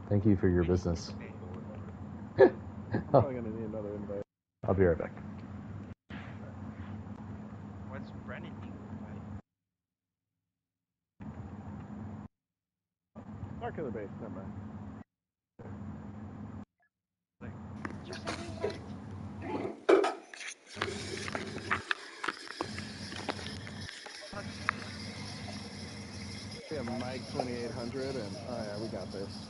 Thank you for your business. I'm probably gonna need another invite. I'll be right back. What's Brennan need invite? Circular base, never mind. Just an invite? We have Mike 2800 and oh yeah, we got this.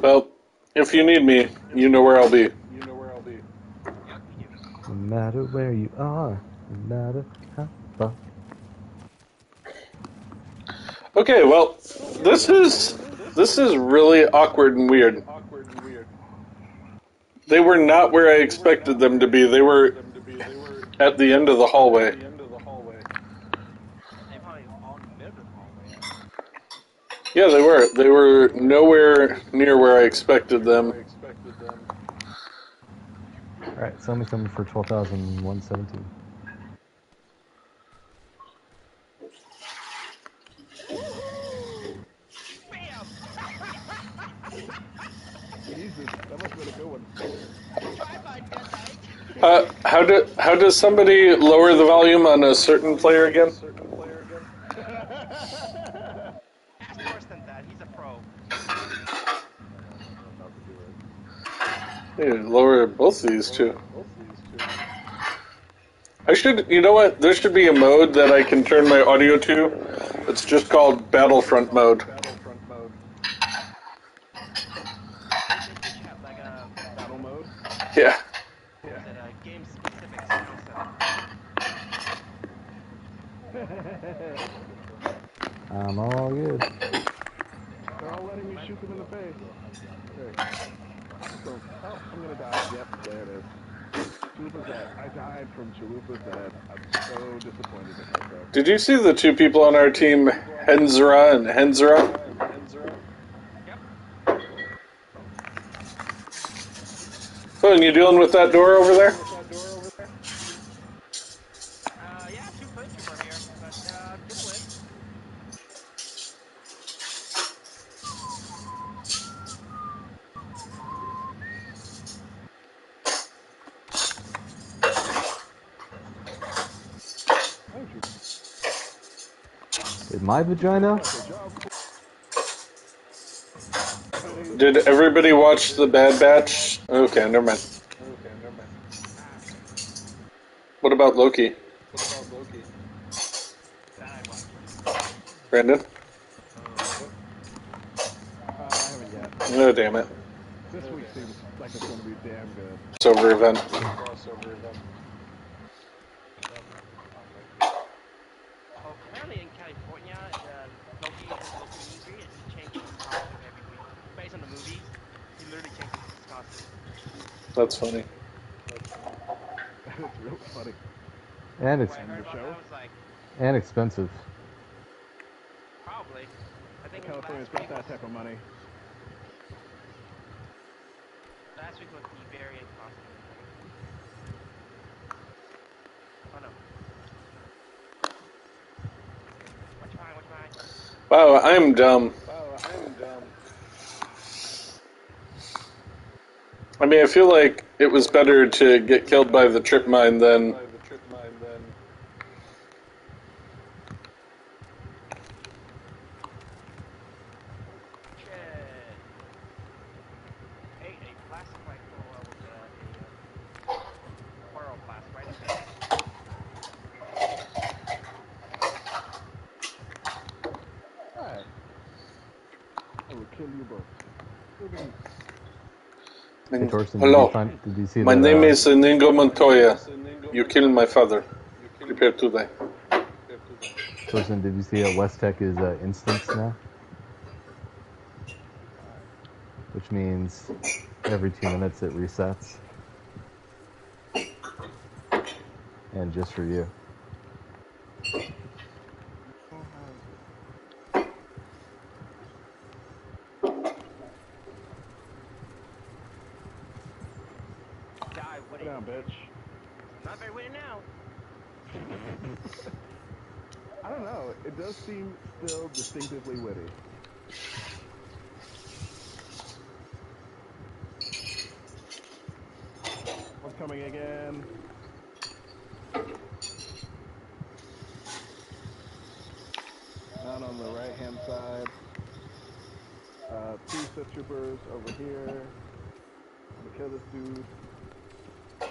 Well, if you need me, you know where I'll be. Yep, we do. No matter where you are, no matter how far. Okay, well, this is really awkward and weird. They were not where I expected them to be. They were at the end of the hallway. They probably all in the middle of the hallway. Yeah, they were. They were nowhere near where I expected them. Alright, sell me something for 12,117. Bam! Jesus, that must have been a good one. Drive-by dead night. How does somebody lower the volume on a certain player again? Ask Torsten that. He's a pro. Yeah, lower both of these two. I should, you know what? There should be a mode that I can turn my audio to. It's just called Battlefront mode. I think they should have like a Battle mode? Yeah. Game-specific sound setup. I'm all good. They're all letting me shoot them in the face. Okay. So, oh, I'm gonna die. Yep, there it is. Chalupa's dead. I died from Chalupa's dead. I'm so disappointed in myself. Did you see the two people on our team, Henzra and Henzra? Yep. Oh, and you dealing with that door over there? Yeah, two planes from here, but deal with. Did my vagina? Did everybody watch The Bad Batch? Okay, never mind. What about Loki? That I watched. Brandon? I haven't yet. Oh, damn it. This week seems like it's gonna be damn good. Crossover event. Oh, apparently in California, Loki meet and greet, he changes his costume every week. Based on the movies, he literally changes his costume. That's funny. It's real funny. And When I heard about that, I was like, and expensive. probably. I think California's got that type of money. Last week was the variant costume, I think. Oh no. What's mine? Wow, I'm dumb. I mean, I feel like it was better to get killed by the trip mine than... A plastic rifle with a quarrel blast right in there. Alright. I will kill you both. Hey, Torsten, Hello. did you see My that, name is Inigo Montoya. You killed my father. Prepare to die. Torsten, did you see that West Tech is instance now? Which means every 2 minutes it resets. And just for you. Die, Woody. Sit down, bitch. I'm not very witty now. I don't know. It does seem still distinctively witty. coming again. Down on the right-hand side. Two Sith troopers over here. I'm gonna kill this dude. There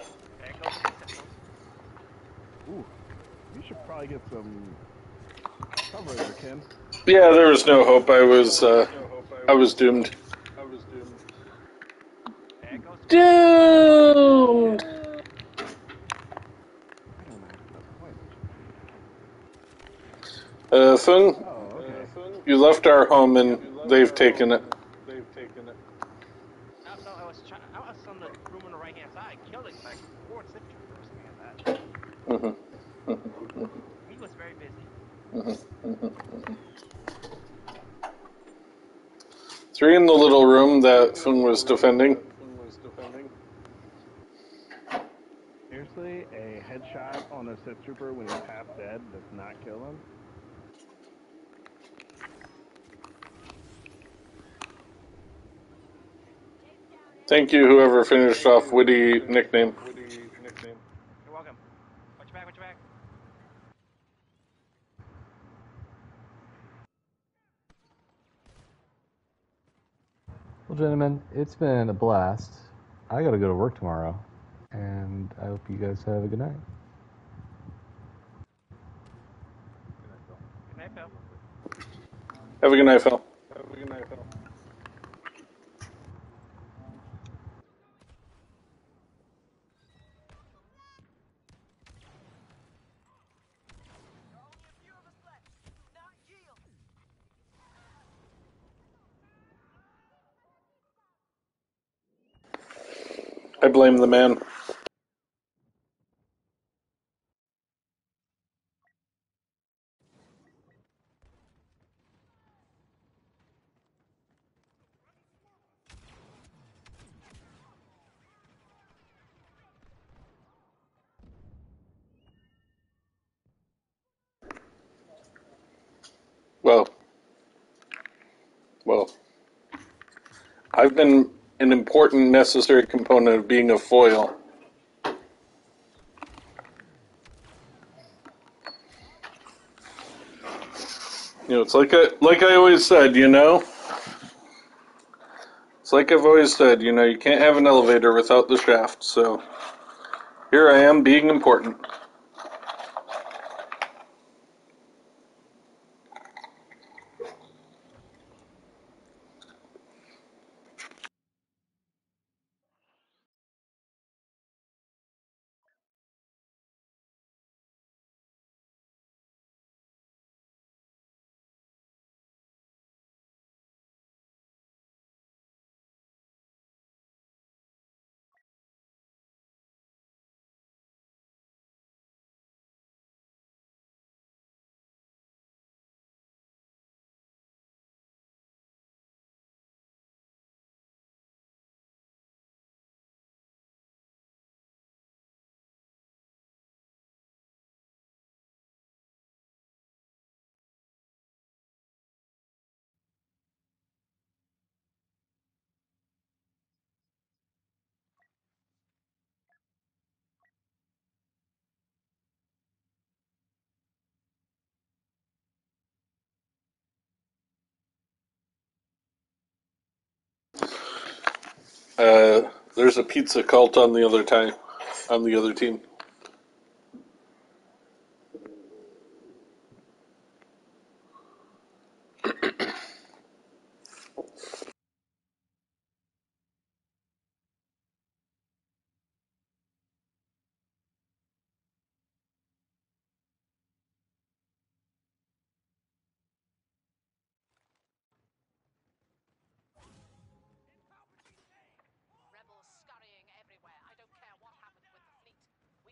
goes the Sentinels. Ooh, you should probably get some cover there, Ken. Yeah, there was no hope. I was doomed. There goes the Doomed. I don't have enough points. Fung, Oh, okay. you left our home and they've taken it. No, I was on the room on the right hand side, killing like 4 Sith troopers or something like that. Mm-hmm. He was very busy. Three in the little room that Fung was defending. Seriously, a headshot on a Sith trooper when he's half dead does not kill him? Thank you, whoever finished off witty nickname. You're welcome. Watch your back, watch your back. Well, gentlemen, it's been a blast. I gotta go to work tomorrow, and I hope you guys have a good night. Good night, Phil. Have a good night, Phil. I blame the man. Well, I've been an important, necessary component of being a foil. It's like I always said, It's like I've always said, you can't have an elevator without the shaft. So here I am being important. There's a pizza cult on the other team. Rebels scurrying everywhere. I don't care what happens with the fleet.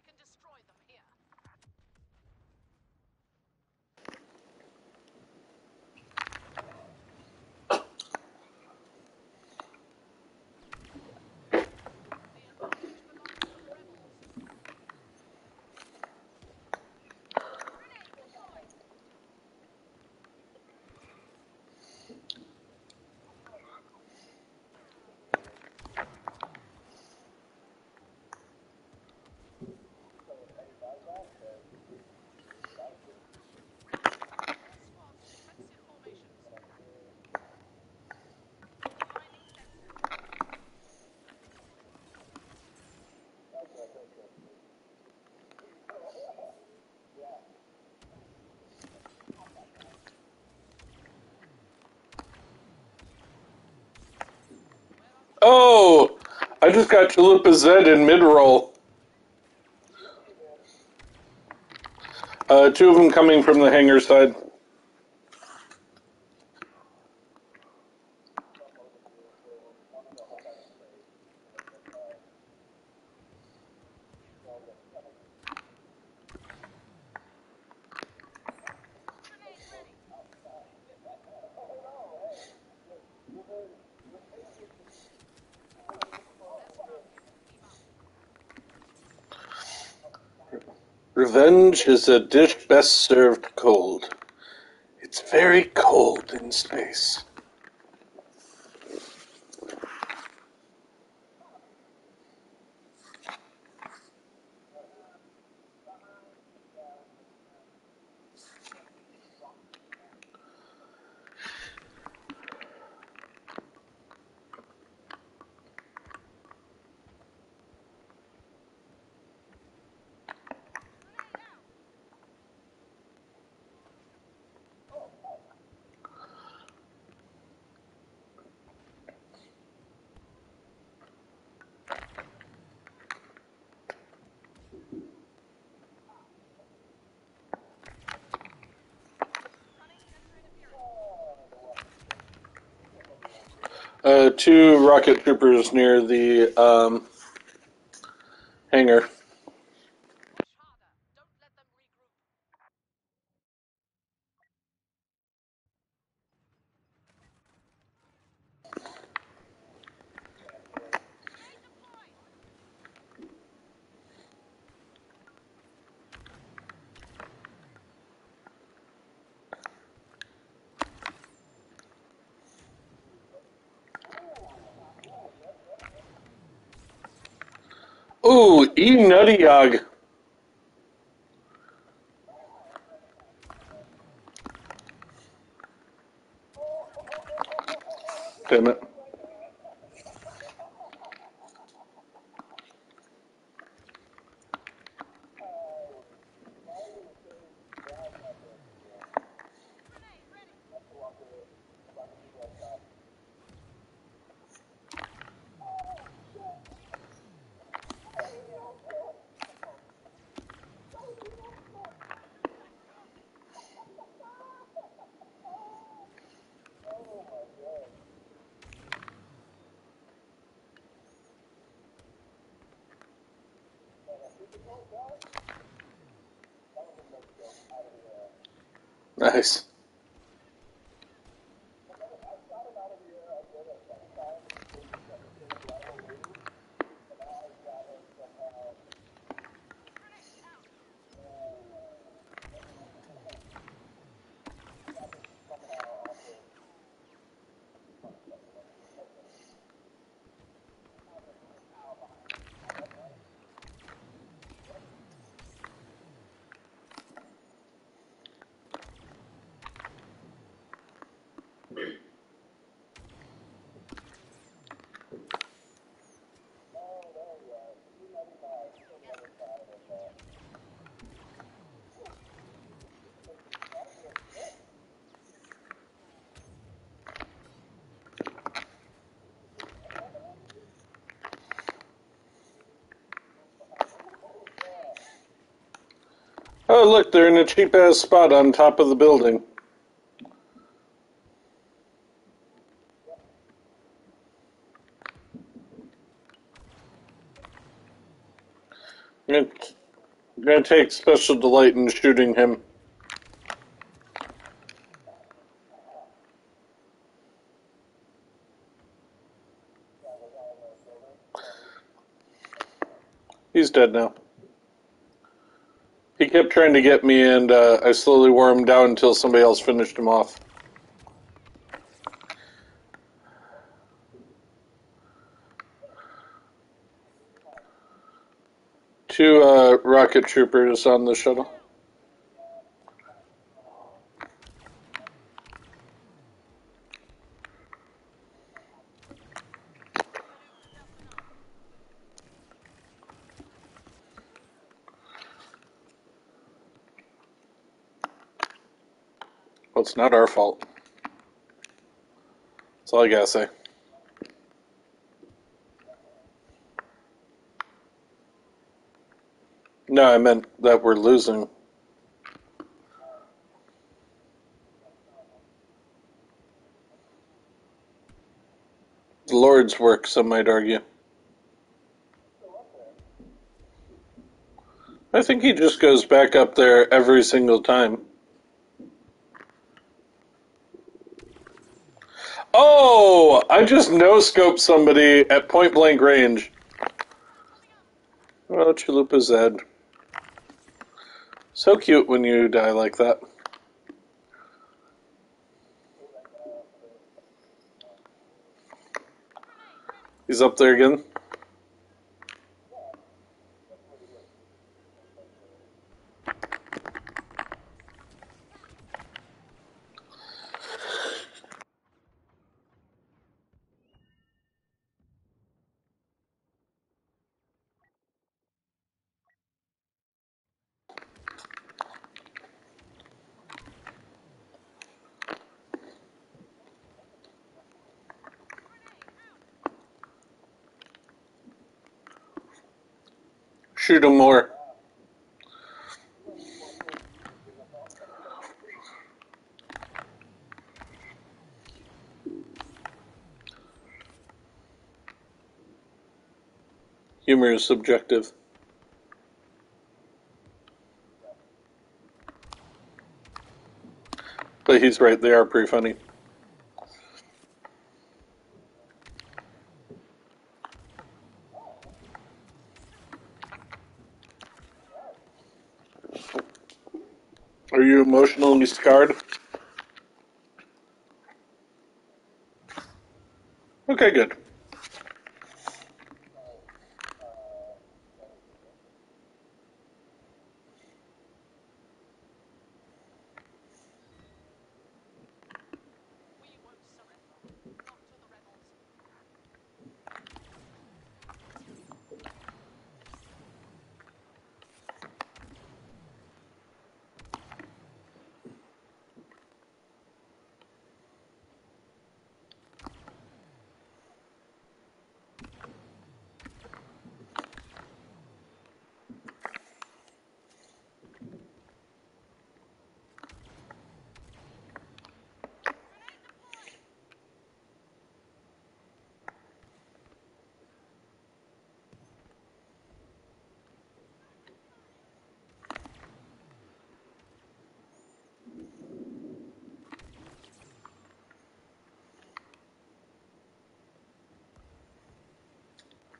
Oh! I just got Chalupa Z in mid-roll. Two of them coming from the hangar side. Revenge is a dish best served cold. It's very cold in space. Two rocket troopers near the hangar. Ooh, Nutty Yog. Damn it. Nice. Oh, look, they're in a cheap-ass spot on top of the building. I'm gonna take special delight in shooting him. He's dead now. He kept trying to get me, and I slowly wore him down until somebody else finished him off. Two rocket troopers on the shuttle. Well, it's not our fault. That's all I gotta say. No, I meant that we're losing. The Lord's work, some might argue. I think he just goes back up there every single time. Oh! I just no-scoped somebody at point-blank range. Oh, Chalupa's dead. So cute when you die like that. He's up there again. Shoot him more. Humor is subjective. But he's right, they are pretty funny. Are you emotionally scarred? Okay, good.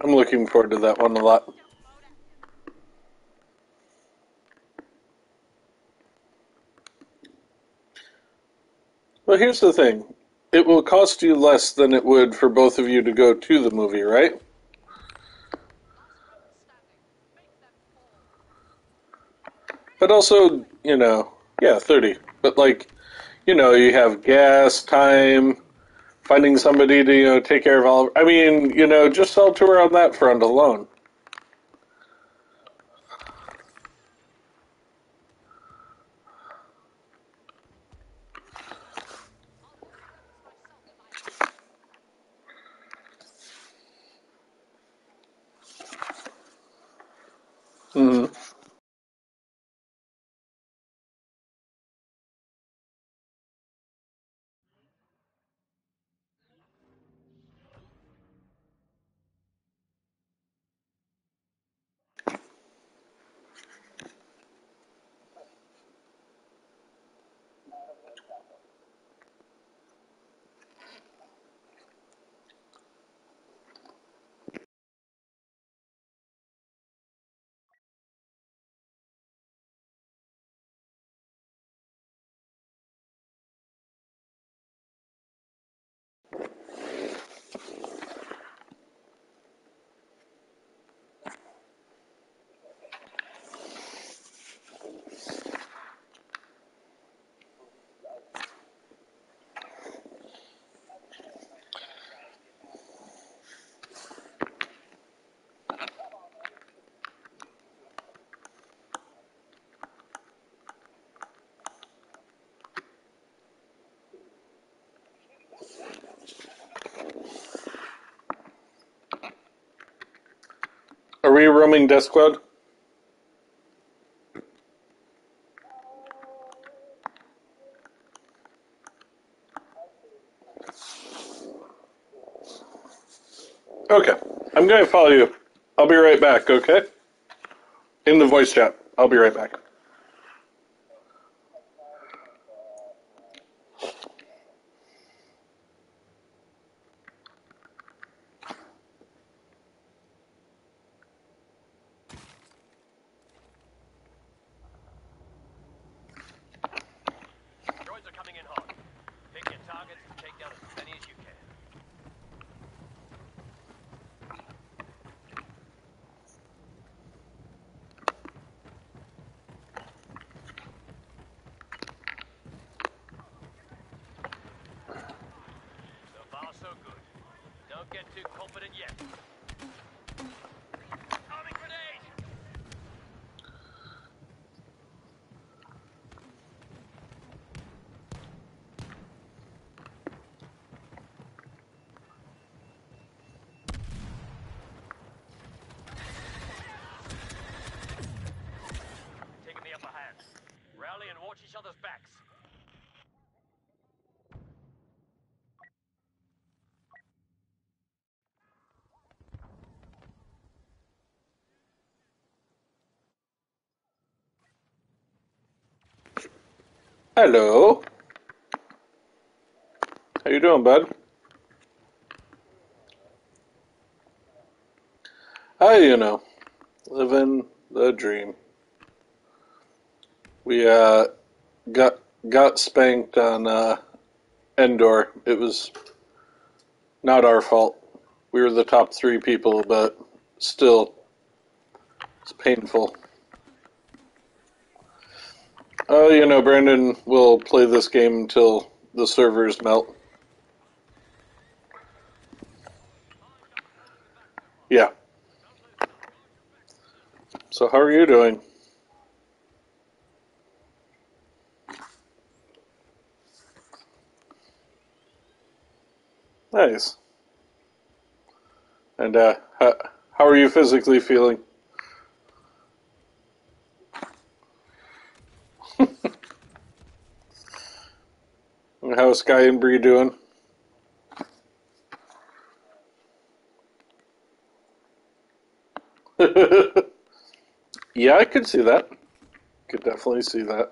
I'm looking forward to that one a lot. Well, here's the thing. It will cost you less than it would for both of you to go to the movie, right? But also, yeah, 30. But you have gas, time, finding somebody to, take care of all. I mean, just sell to her on that front alone. Mm-hmm. Are we roaming Death Cloud? Okay. I'm going to follow you. I'll be right back, okay? In the voice chat. I'll be right back. Droids are coming in hot. Pick your targets and take down as many as you can. So far, so good. Don't get too confident yet. Arming grenade! Taking the upper hand. Rally and watch each other's backs. Hello. How you doing, bud? Living the dream. We got spanked on Endor. It was not our fault. We were the top 3 people, but still, it's painful. Brandon will play this game until the servers melt. Yeah. So how are you doing? Nice. And how are you physically feeling? How's Sky and Bree doing? Yeah, I could see that. Could definitely see that.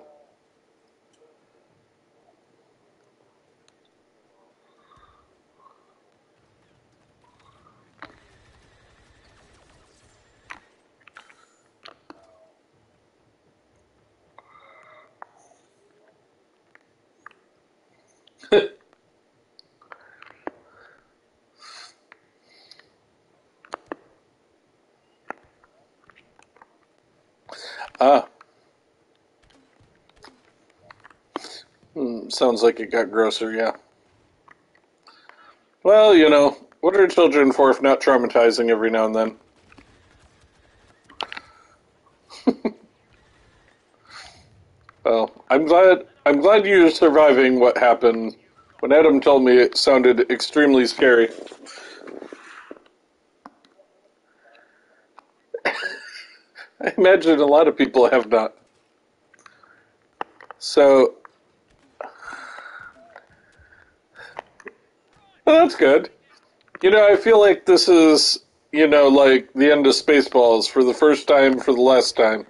Ah, sounds like it got grosser, yeah. Well, what are children for if not traumatizing every now and then? Well, I'm glad you're surviving what happened. When Adam told me, it sounded extremely scary. I imagine a lot of people have not. So, well, that's good. I feel like this is, like the end of Spaceballs for the first time, for the last time,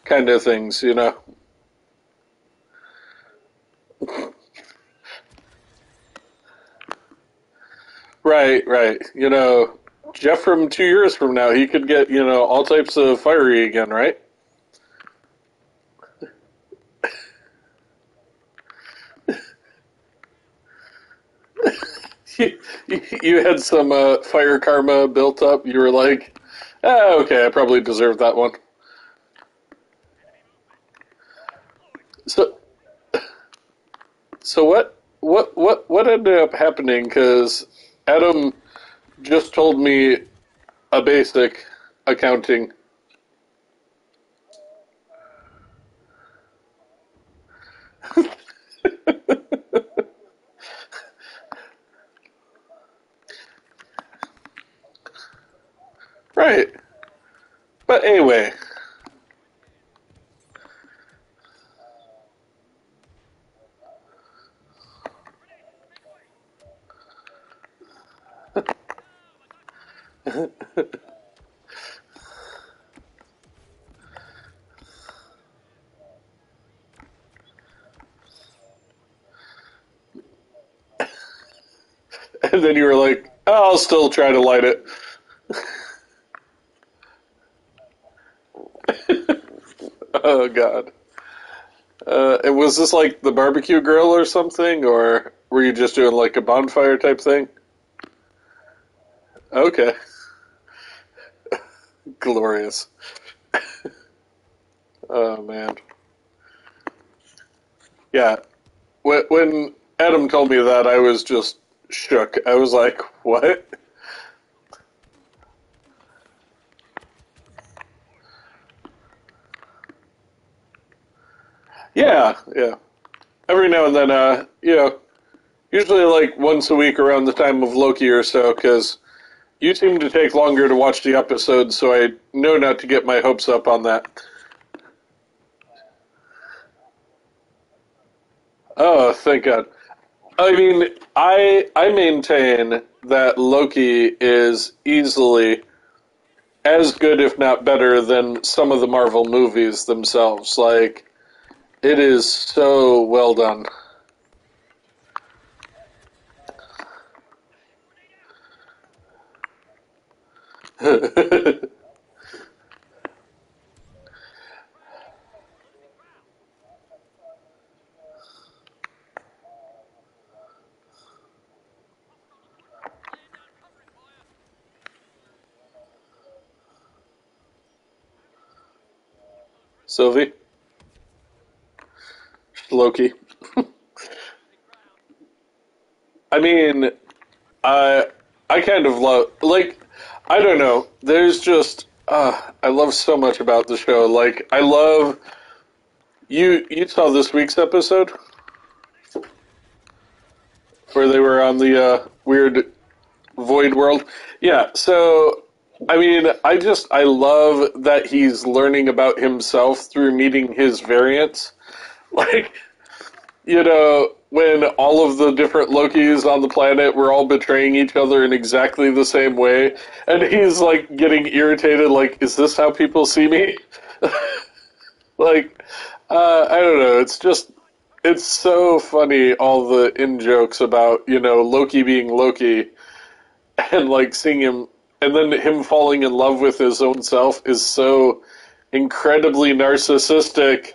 kind of things. Right, right. Jeff from 2 years from now, he could get, all types of fiery again, right? You had some fire karma built up. You were like, okay, I probably deserve that one. So, so what ended up happening? Because Adam just told me a basic accounting. Right. But anyway, And then you were like, oh, I'll still try to light it. Oh, God. And was this like the barbecue grill or something? Or were you just doing like a bonfire type thing? Okay. Glorious. Oh, man. Yeah. When Adam told me that, I was just shook. I was like, what? Yeah, yeah. Every now and then, usually like once a week around the time of Loki or so, because you seem to take longer to watch the episodes, so I know not to get my hopes up on that. Oh, thank God. I mean, I maintain that Loki is easily as good, if not better, than some of the Marvel movies themselves. Like, it is so well done. Sylvie? Loki. I mean, I I kind of love, like, I don't know. There's just I love so much about the show. Like, I love you saw this week's episode where they were on the weird void world. Yeah, so I mean, I love that he's learning about himself through meeting his variants. Like, when all of the different Lokis on the planet were all betraying each other in exactly the same way, and he's like getting irritated, like, is this how people see me? Like, I don't know, it's so funny, all the in jokes about, Loki being Loki, and like seeing him, and then him falling in love with his own self is so incredibly narcissistic.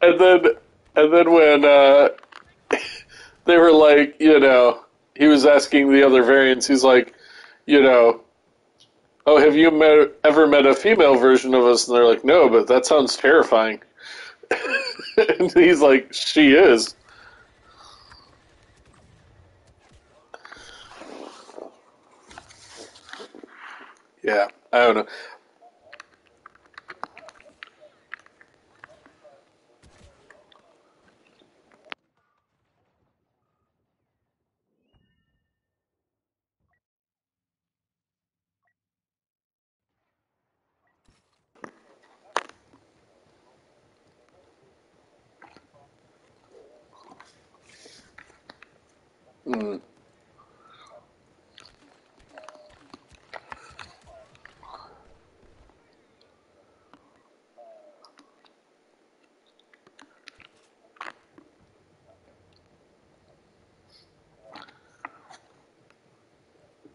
And then, when they were like, he was asking the other variants, he's like, you know, oh, have you ever met a female version of us? And they're like, no, but that sounds terrifying. And he's like, she is. Yeah, I don't know. Mm,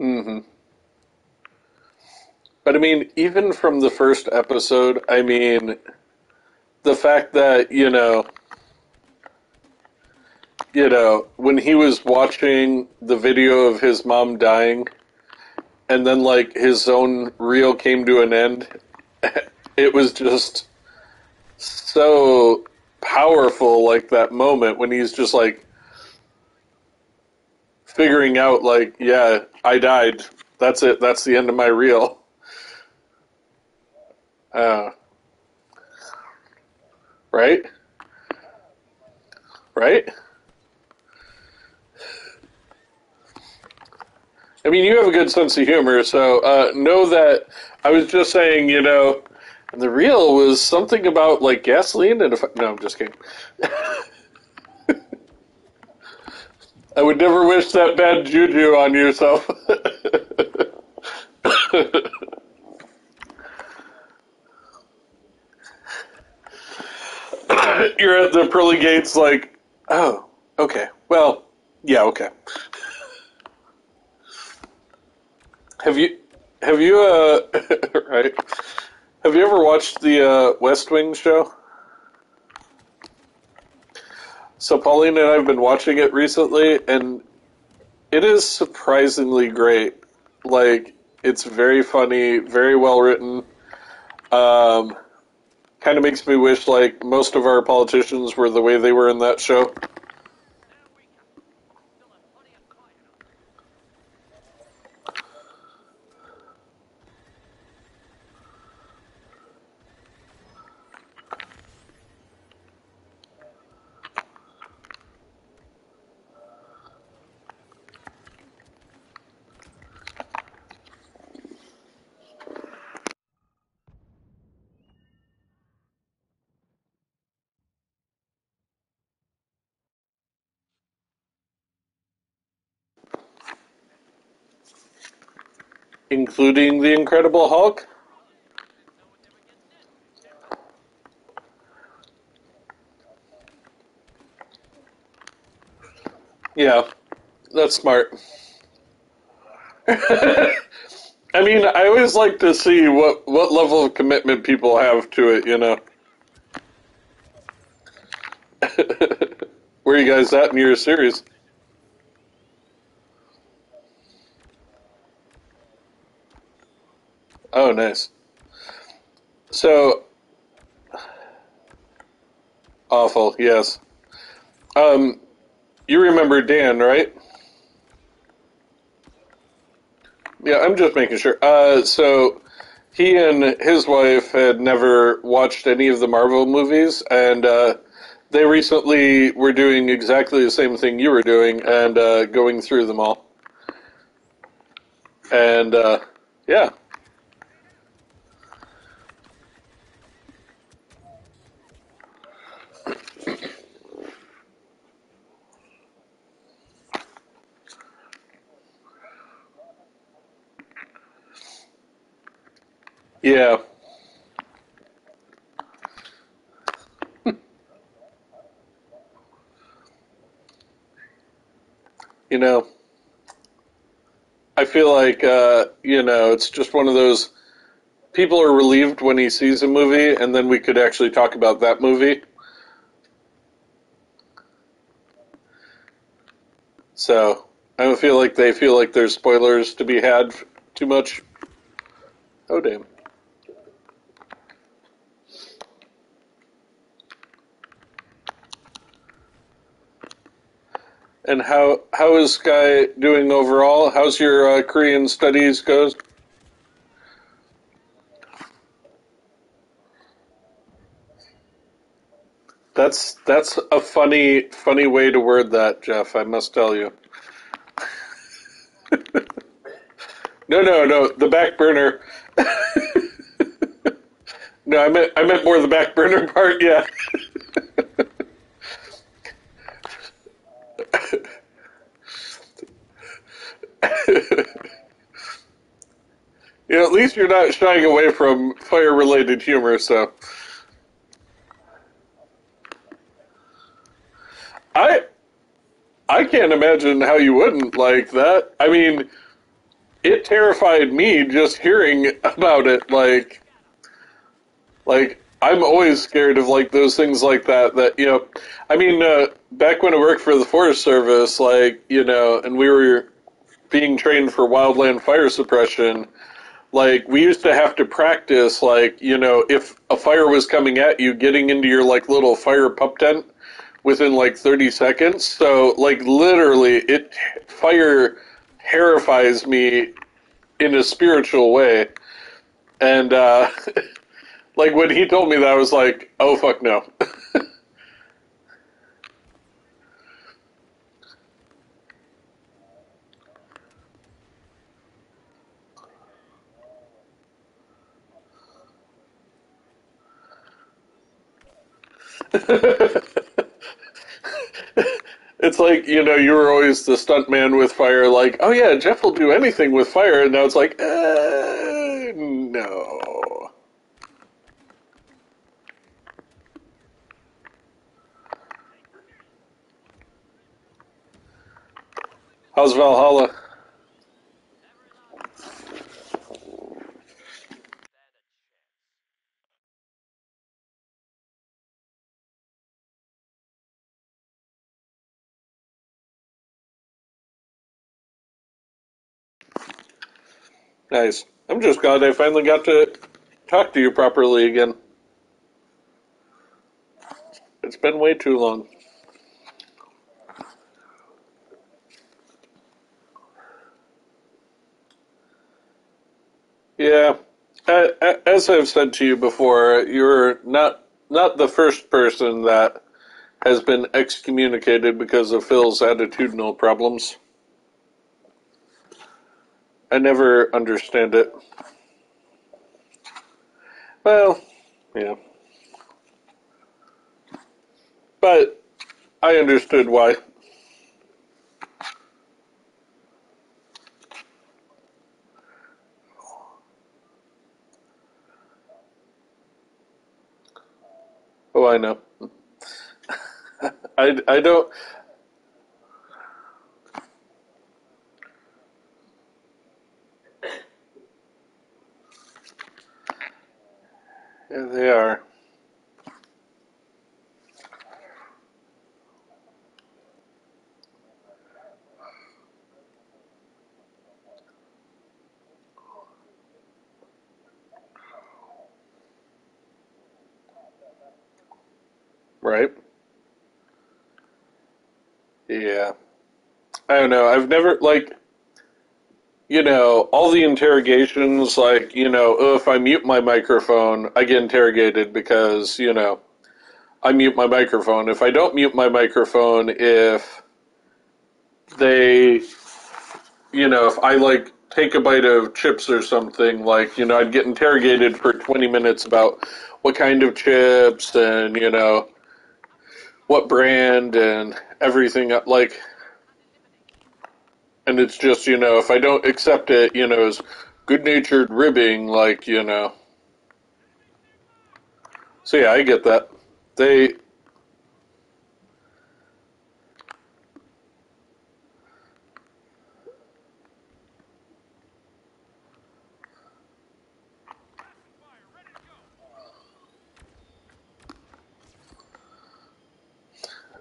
mm-hmm. But I mean, even from the first episode, I mean, the fact that, when he was watching the video of his mom dying, and then like his own reel came to an end, it was just so powerful, like that moment when he's just like figuring out, like, yeah, I died. That's it. That's the end of my reel. Uh, right? Right? I mean, you have a good sense of humor, so know that I was just saying, And the real was something about like gasoline and no, I'm just kidding. I would never wish that bad juju on yourself. You're at the pearly gates like, oh, okay. Well, yeah, okay. Have you right? Have you ever watched the West Wing show? So Pauline and I have been watching it recently, and it is surprisingly great. Like, it's very funny, very well written. Um, Kind of makes me wish like most of our politicians were the way they were in that show. Including the Incredible Hulk. Yeah, that's smart. I mean, I always like to see what level of commitment people have to it, you know. Where are you guys at in your series? Oh, nice. So, awful, yes. Um, you remember Dan, right? Yeah, I'm just making sure. So he and his wife had never watched any of the Marvel movies, and they recently were doing exactly the same thing you were doing and going through them all. And yeah, yeah, you know, I feel like it's just one of those. People are relieved when he sees a movie, and then we could actually talk about that movie. So I don't feel like they feel like there's spoilers to be had too much. Oh damn. And how is Sky doing overall? How's your Korean studies goes? That's a funny way to word that, Jeff. I must tell you. No, the back burner. No, I meant more the back burner part. Yeah. At least you're not shying away from fire related humor. So I I can't imagine how you wouldn't like that. I mean, it terrified me just hearing about it. Like I'm always scared of like those things like that. I mean, back when I worked for the Forest Service, and we were being trained for wildland fire suppression. Like we used to have to practice, if a fire was coming at you, getting into your like little fire pup tent within like 30 seconds. So like literally, fire terrifies me in a spiritual way. And like when he told me that, I was like, oh fuck no. It's like, you were always the stunt man with fire, like, oh yeah, Jeff will do anything with fire, and now it's like, no. How's Valhalla? Nice. I'm just glad I finally got to talk to you properly again. It's been way too long. Yeah. As I've said to you before, you're not the first person that has been excommunicated because of Phil's attitudinal problems. I never understand it. Well, yeah. But I understood why. Oh, I know. I don't. Yeah, they are. Right? Yeah. I don't know. I've never, like, all the interrogations, like, if I mute my microphone, I get interrogated because, I mute my microphone. If I don't mute my microphone, if they, if I, like, take a bite of chips or something, like, I'd get interrogated for 20 minutes about what kind of chips and, what brand and everything, like, and it's just, if I don't accept it, as good-natured ribbing, like, So yeah, I get that. They,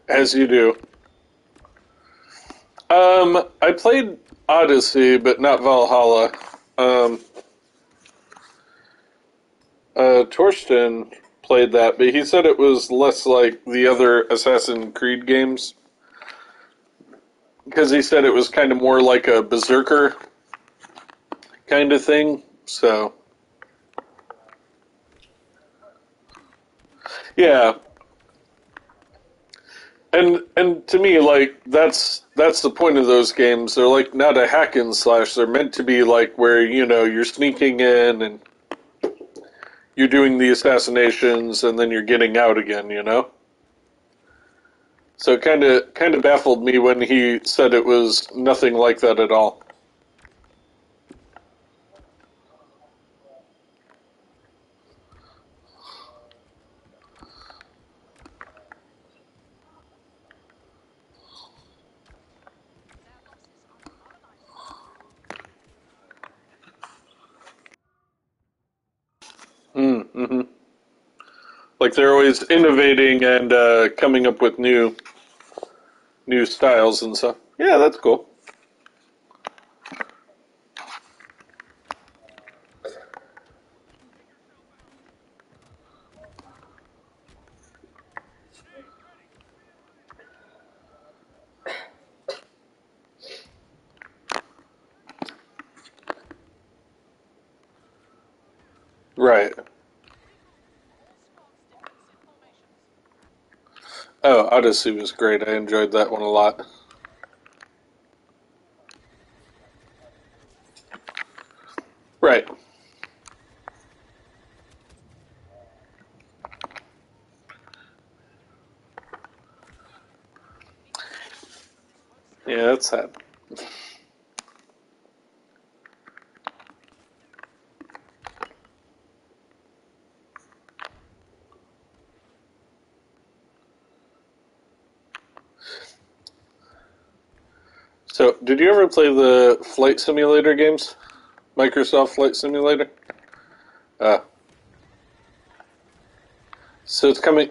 as you do. I played Odyssey, but not Valhalla. Um, Torsten played that, but he said it was less like the other Assassin's Creed games. Because he said it was kind of more like a Berserker kind of thing. So, yeah. And to me, like, that's the point of those games. They're like not a hack and slash. They're meant to be like where, you're sneaking in and you're doing the assassinations and then you're getting out again. So it kind of baffled me when he said it was nothing like that at all. Mm-hmm. Like they're always innovating and coming up with new styles and stuff. Yeah, that's cool. Right. Oh, Odyssey was great. I enjoyed that one a lot. Right. Yeah, that's sad. So, did you ever play the flight simulator games? Microsoft Flight Simulator? Uh, so it's coming.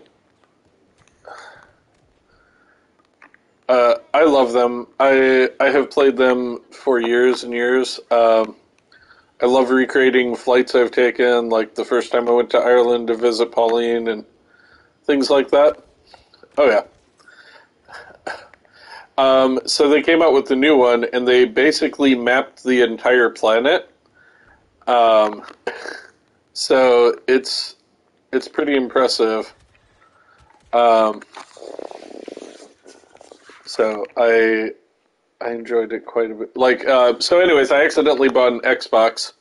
I love them. I have played them for years and years. I love recreating flights I've taken, like the first time I went to Ireland to visit Pauline and things like that. Oh yeah. So they came out with the new one, and they basically mapped the entire planet. Um, so it's pretty impressive. Um, so I enjoyed it quite a bit. So anyways, I accidentally bought an Xbox.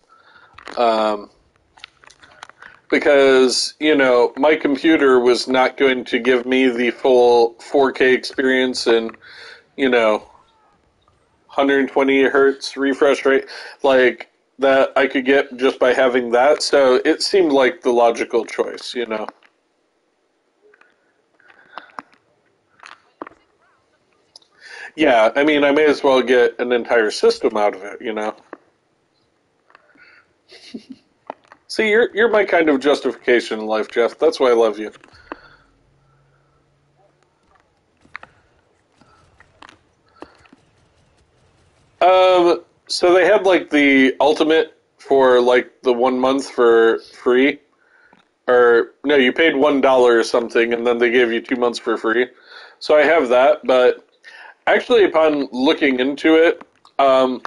Um, because, my computer was not going to give me the full 4K experience and, 120 hertz refresh rate like that I could get just by having that. So it seemed like the logical choice. Yeah, I mean, I may as well get an entire system out of it. See, you're my kind of justification in life, Jeff. That's why I love you. So they had like the ultimate for like the 1 month for free, or no, you paid $1 or something, and then they gave you 2 months for free. So I have that, but actually, upon looking into it, um,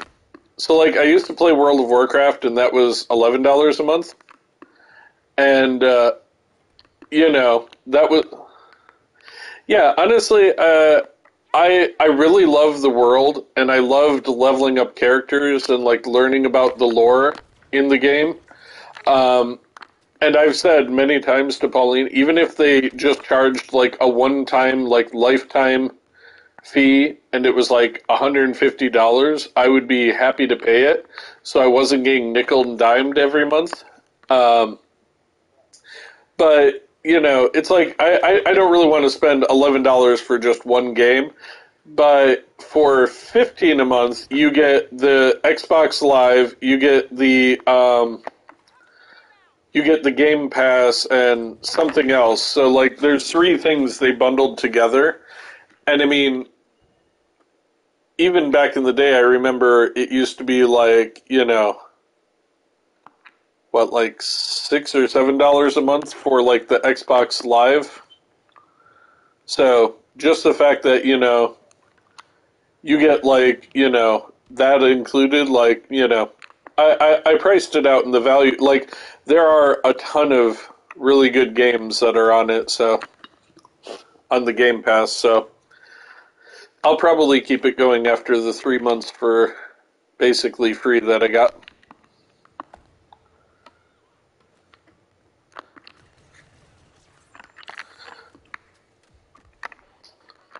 so like I used to play World of Warcraft, and that was $11 a month, and that was yeah. Honestly, I really love the world, and I loved leveling up characters and like learning about the lore in the game. Um, and I've said many times to Pauline, even if they just charged like a one-time, like lifetime fee, and it was like $150, I would be happy to pay it. So I wasn't getting nickel and dimed every month. Um, but it's like I don't really want to spend $11 for just one game. But for 15 a month, you get the Xbox Live, you get the Game Pass and something else. So like, there's three things they bundled together, and I mean, even back in the day, I remember it used to be like what, like $6 or $7 a month for like the Xbox Live. So just the fact that you get like that included, like I priced it out, and the value, like, there are a ton of really good games that are on it, so on the Game Pass, so I'll probably keep it going after the 3 months for basically free that I got.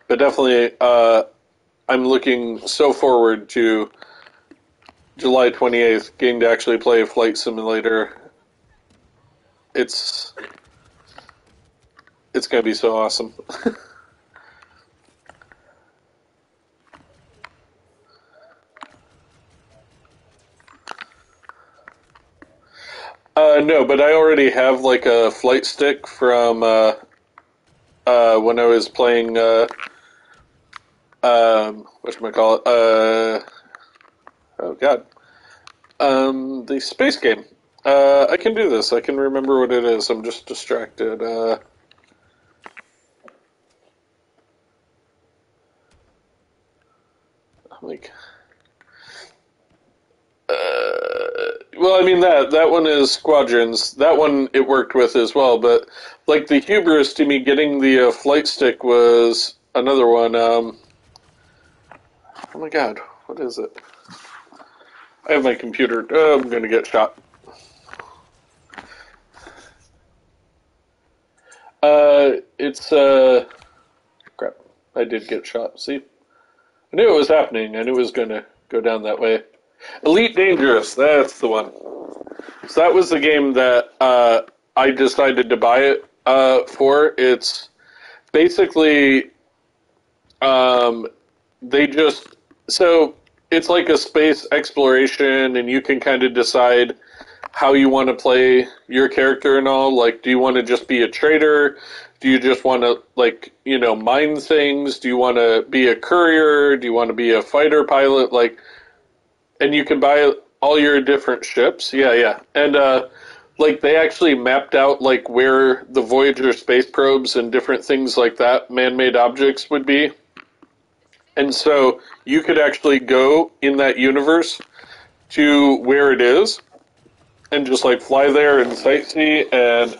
But definitely, I'm looking so forward to July 28th, getting to actually play Flight Simulator. It's going to be so awesome. No, but I already have like a flight stick from when I was playing whatchamacallit, oh god, the space game. I can do this. I can remember what it is. I'm just distracted. Like, well, I mean, that one is Squadrons. That one it worked with as well. But like, the hubris to me getting the flight stick was another one. Oh my god, what is it? I have my computer. Oh, I'm gonna get shot. It's crap. I did get shot. See, I knew it was happening. I knew it was going to go down that way. Elite Dangerous, that's the one. So that was the game that I decided to buy it for. It's basically they just so it's like a space exploration, and you can kind of decide how you want to play your character and all. Like, do you want to just be a trader? Do you just want to, like, mine things? Do you want to be a courier? Do you want to be a fighter pilot? Like, and you can buy all your different ships. Yeah, yeah. And, like, they actually mapped out, like, where the Voyager space probes and different things like that, man-made objects, would be. And so you could actually go in that universe to where it is and just like fly there and sightsee. And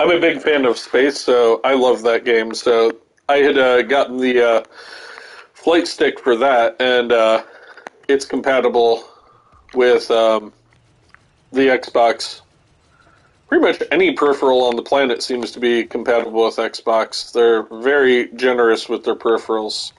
I'm a big fan of space, so I love that game. So I had gotten the flight stick for that, and it's compatible with the Xbox. Pretty much any peripheral on the planet seems to be compatible with Xbox. They're very generous with their peripherals.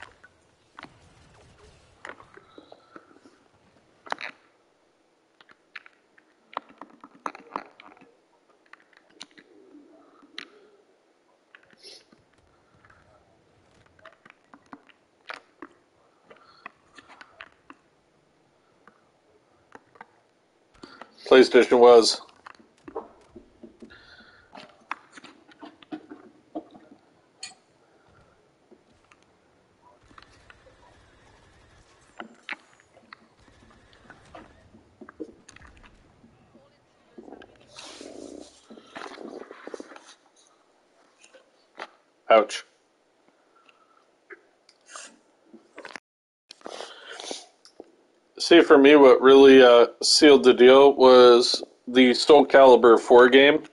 PlayStation was. Ouch. See, for me, what really sealed the deal was the Soul Calibur 4 game.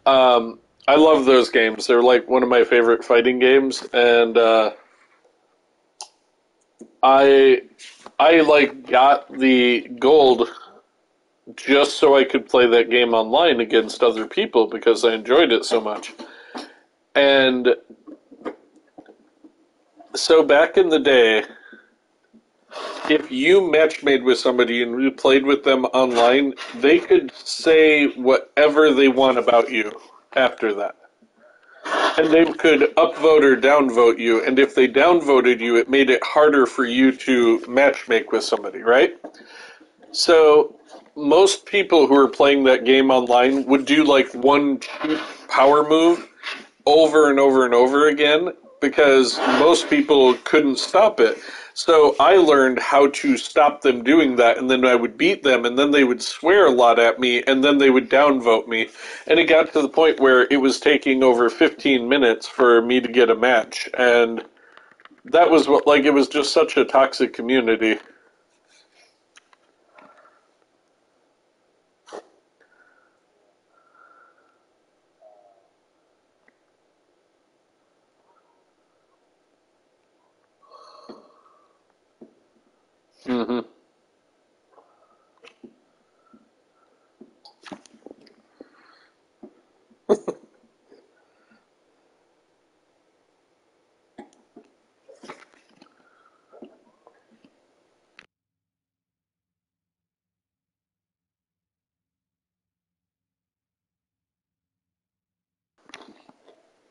I love those games. They're like one of my favorite fighting games, and I like got the gold just so I could play that game online against other people because I enjoyed it so much. And so back in the day, if you match made with somebody and you played with them online, they could say whatever they want about you after that. And they could upvote or downvote you, and if they downvoted you, it made it harder for you to matchmake with somebody, right? So most people who are playing that game online would do like one cheap power move over and over and over again because most people couldn't stop it. So I learned how to stop them doing that, and then I would beat them, and then they would swear a lot at me, and then they would downvote me. And it got to the point where it was taking over 15 minutes for me to get a match, and that was what, like, it was just such a toxic community. Hmm.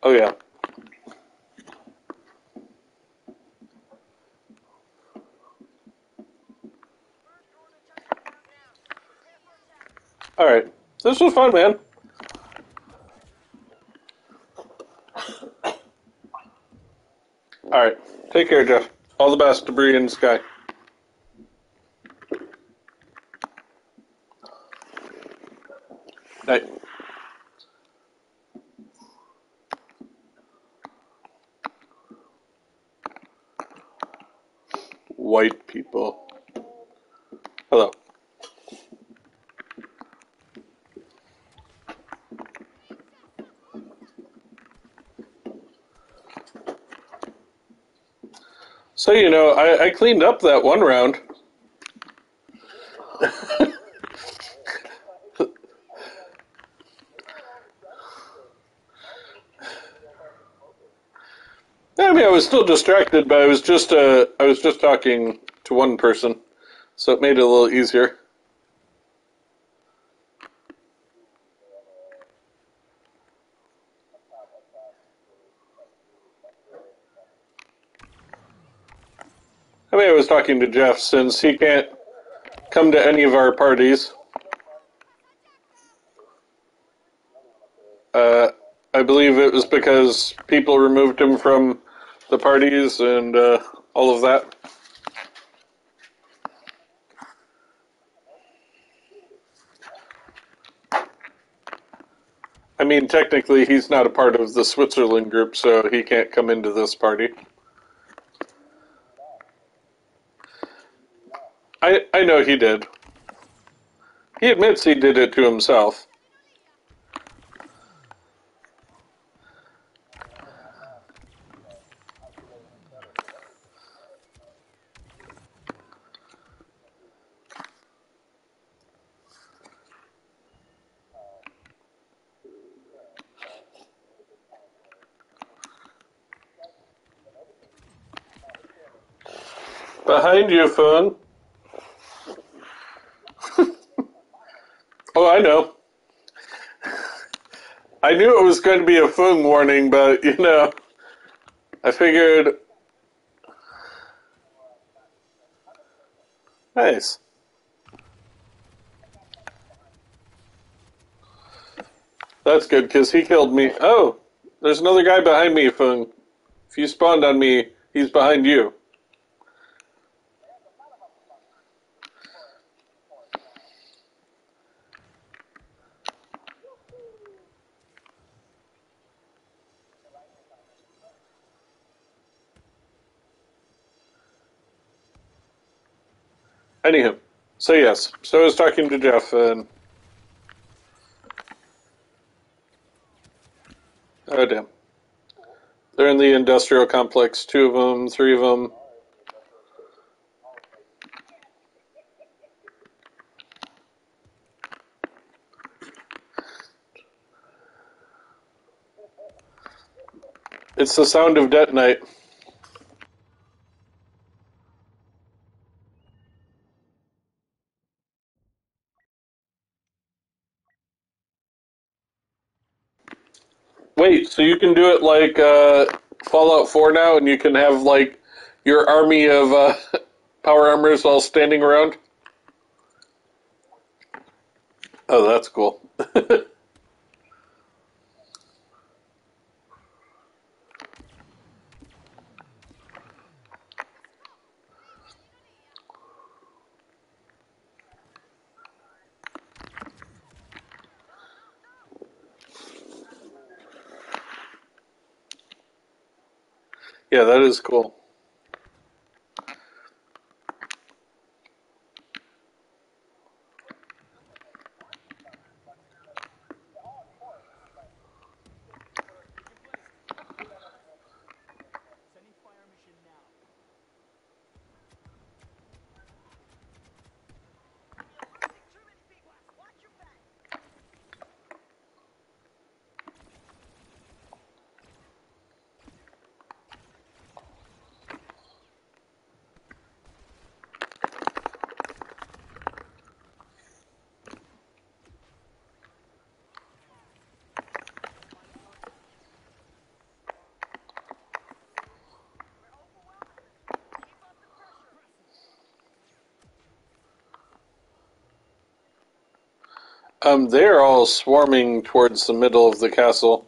Oh, yeah. All right. This was fun, man. All right. Take care, Jeff. All the best to Bree and Sky. Night. White people. Hello. So, I cleaned up that one round. I mean, I was still distracted, but I was just talking to one person, so it made it a little easier. I mean, I was talking to Jeff since he can't come to any of our parties. Uh, I believe it was because people removed him from the parties and all of that. I mean, technically, he's not a part of the Switzerland group, so he can't come into this party. I know he did. He admits he did it to himself. Behind you, Foon. Oh, I know. I knew it was going to be a Foon warning, but, I figured... Nice. That's good, because he killed me. Oh, there's another guy behind me, Foon. If you spawned on me, he's behind you. Anywho, so yes, so I was talking to Jeff, and oh damn, they're in the industrial complex. 2 of them, 3 of them. It's the sound of detonate. Wait, so you can do it like Fallout 4 now, and you can have like your army of power armors all standing around? Oh, that's cool. Yeah, that is cool. They're all swarming towards the middle of the castle.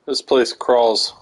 This place crawls.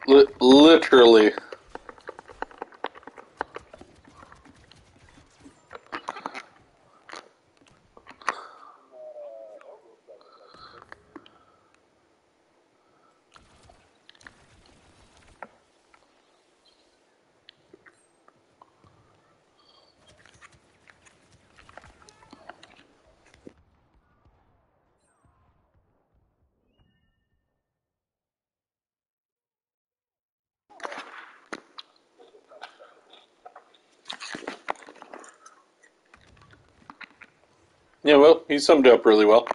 Literally. Yeah, well, he summed it up really well.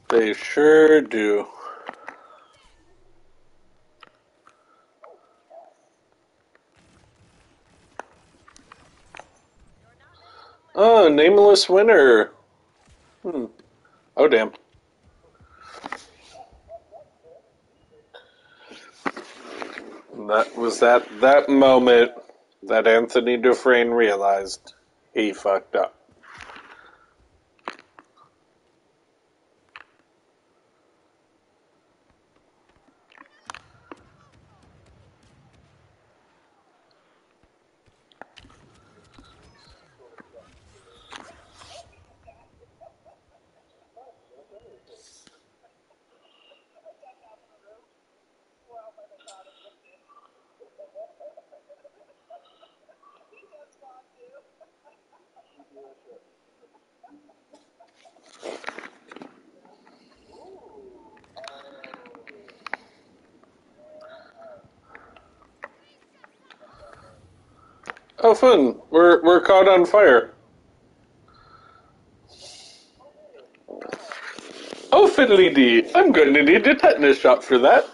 They sure do. Oh, nameless winner. Oh, damn. That was that moment that Anthony Dufresne realized he fucked up. Oh, fun. We're caught on fire. Oh, fiddly dee. I'm going to need a tetanus shot for that.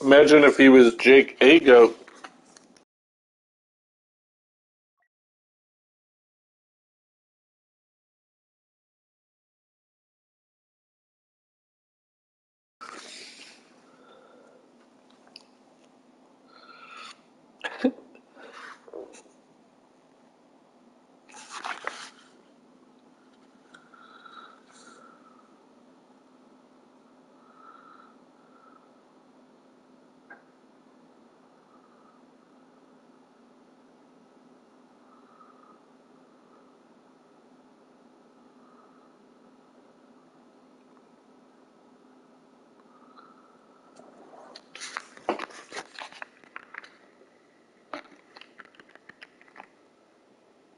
Imagine if he was Jake Ago.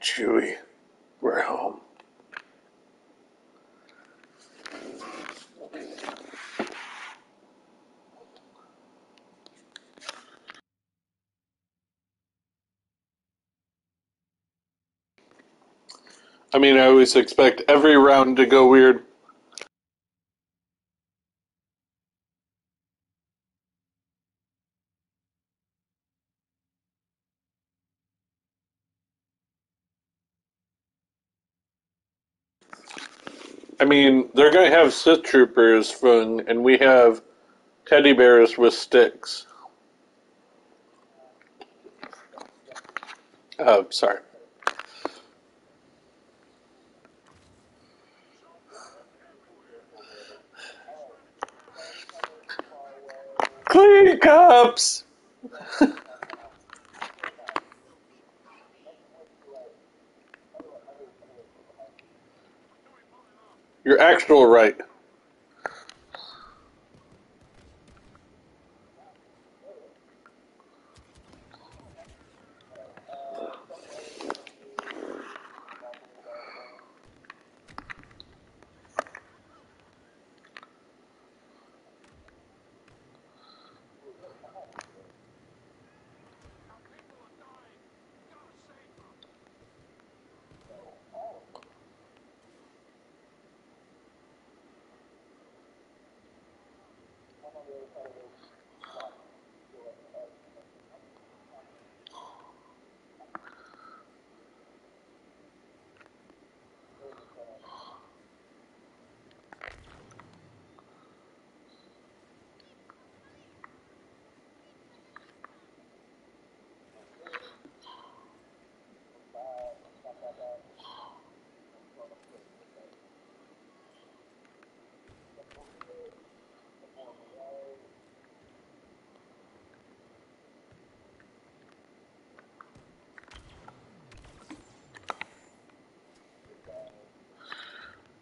Chewie, we're home. I mean, I always expect every round to go weird. I mean, they're going to have Sith troopers, and we have teddy bears with sticks. Oh, sorry. Clean cups! Your actual right.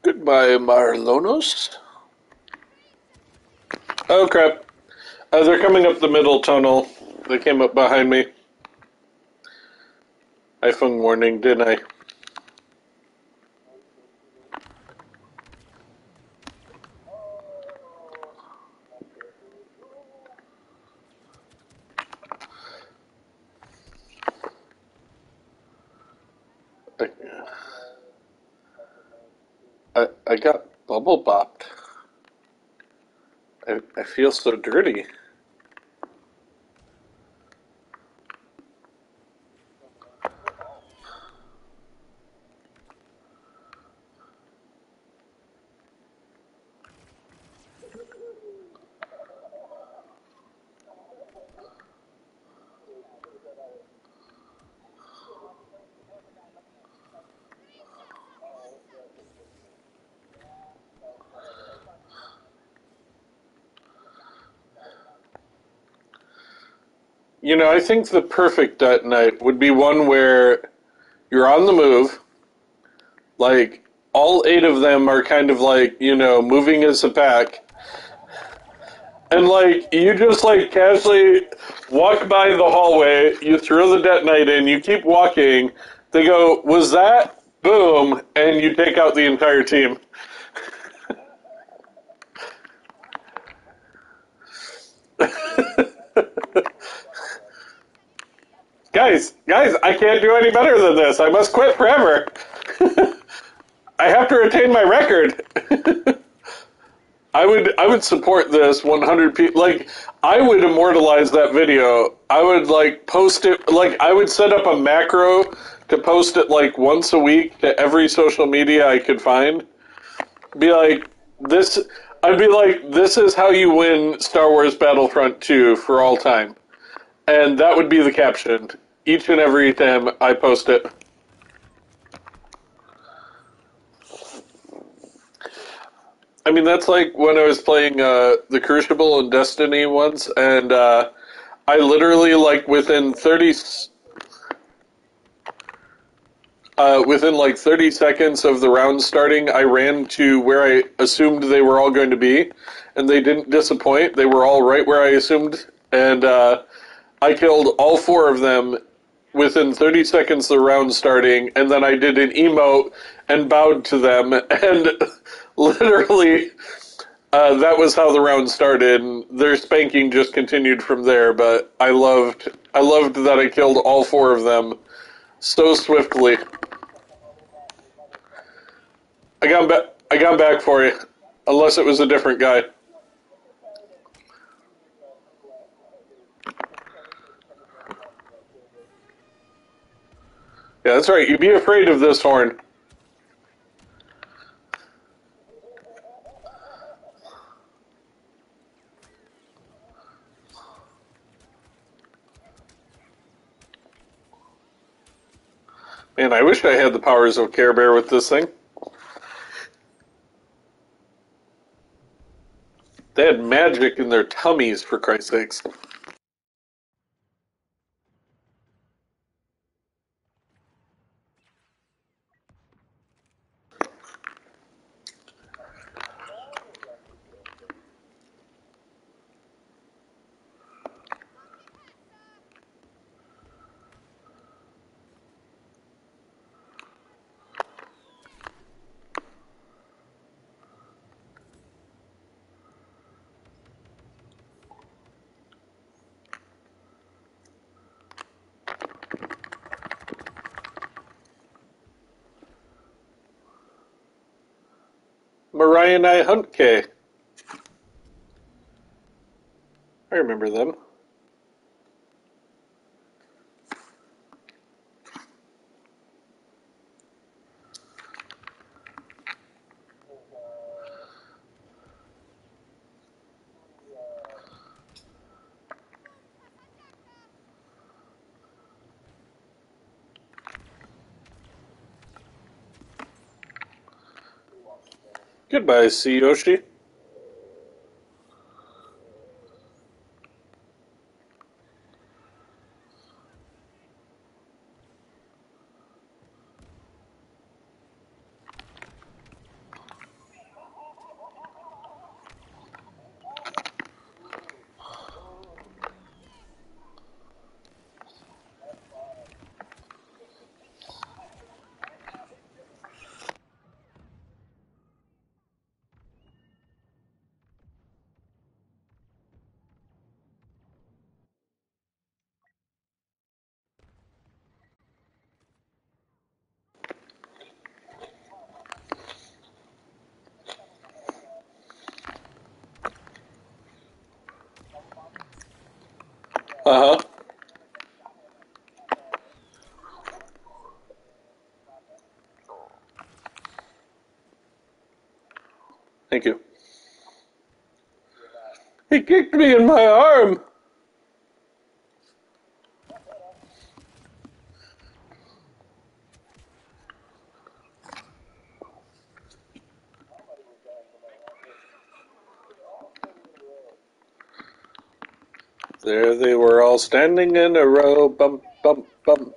Goodbye, Marlonos. Oh, crap. They're coming up the middle tunnel. They came up behind me. iPhone warning, didn't I? I got bubble bopped. I feel so dirty. You know, I think the perfect night would be one where you're on the move, like, all 8 of them are kind of like, moving as a pack, and, like, you just, like, casually walk by the hallway, you throw the detonite in, you keep walking, they go, was that? Boom, and you take out the entire team. Guys, I can't do any better than this. I must quit forever. I have to retain my record. I would support this 100 like I would immortalize that video. I would like post it like I would set up a macro to post it like once a week to every social media I could find. Be like this I'd be like this is how you win Star Wars Battlefront 2 for all time. And that would be the caption each and every time I post it. I mean, that's like when I was playing the Crucible and Destiny once, and I literally, like, within like 30 seconds of the round starting, I ran to where I assumed they were all going to be, and they didn't disappoint. They were all right where I assumed, and I killed all 4 of them within 30 seconds of the round starting, and then I did an emote and bowed to them, and literally that was how the round started. And their spanking just continued from there, but I loved that I killed all 4 of them so swiftly. I got back for you, unless it was a different guy. Yeah, that's right. You be afraid of this horn. Man, I wish I had the powers of Care Bear with this thing. They had magic in their tummies, for Christ's sakes. Mariah and I Hunt K. I remember them. Goodbye, Yoshi. Uh-huh. Thank you. He kicked me in my arm! There they were all standing in a row, bump, bump, bump.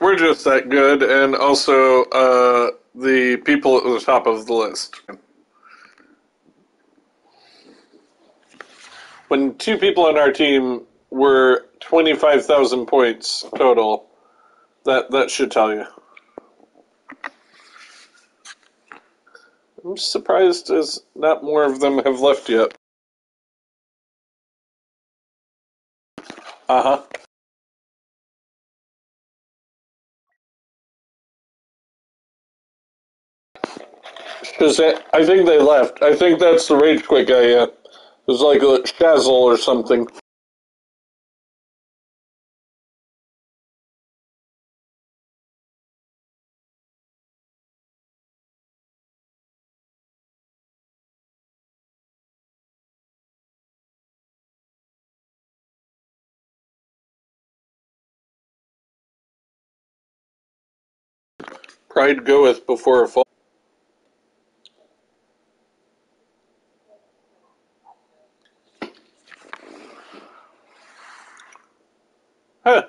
We're just that good, and also the people at the top of the list. When two people on our team were 25,000 points total, that should tell you. I'm surprised as not more of them have left yet. Uh-huh. I think they left. I think that's the Rage Quit guy, yeah. It was like a Shazzle or something. Pride goeth before a fall. Huh.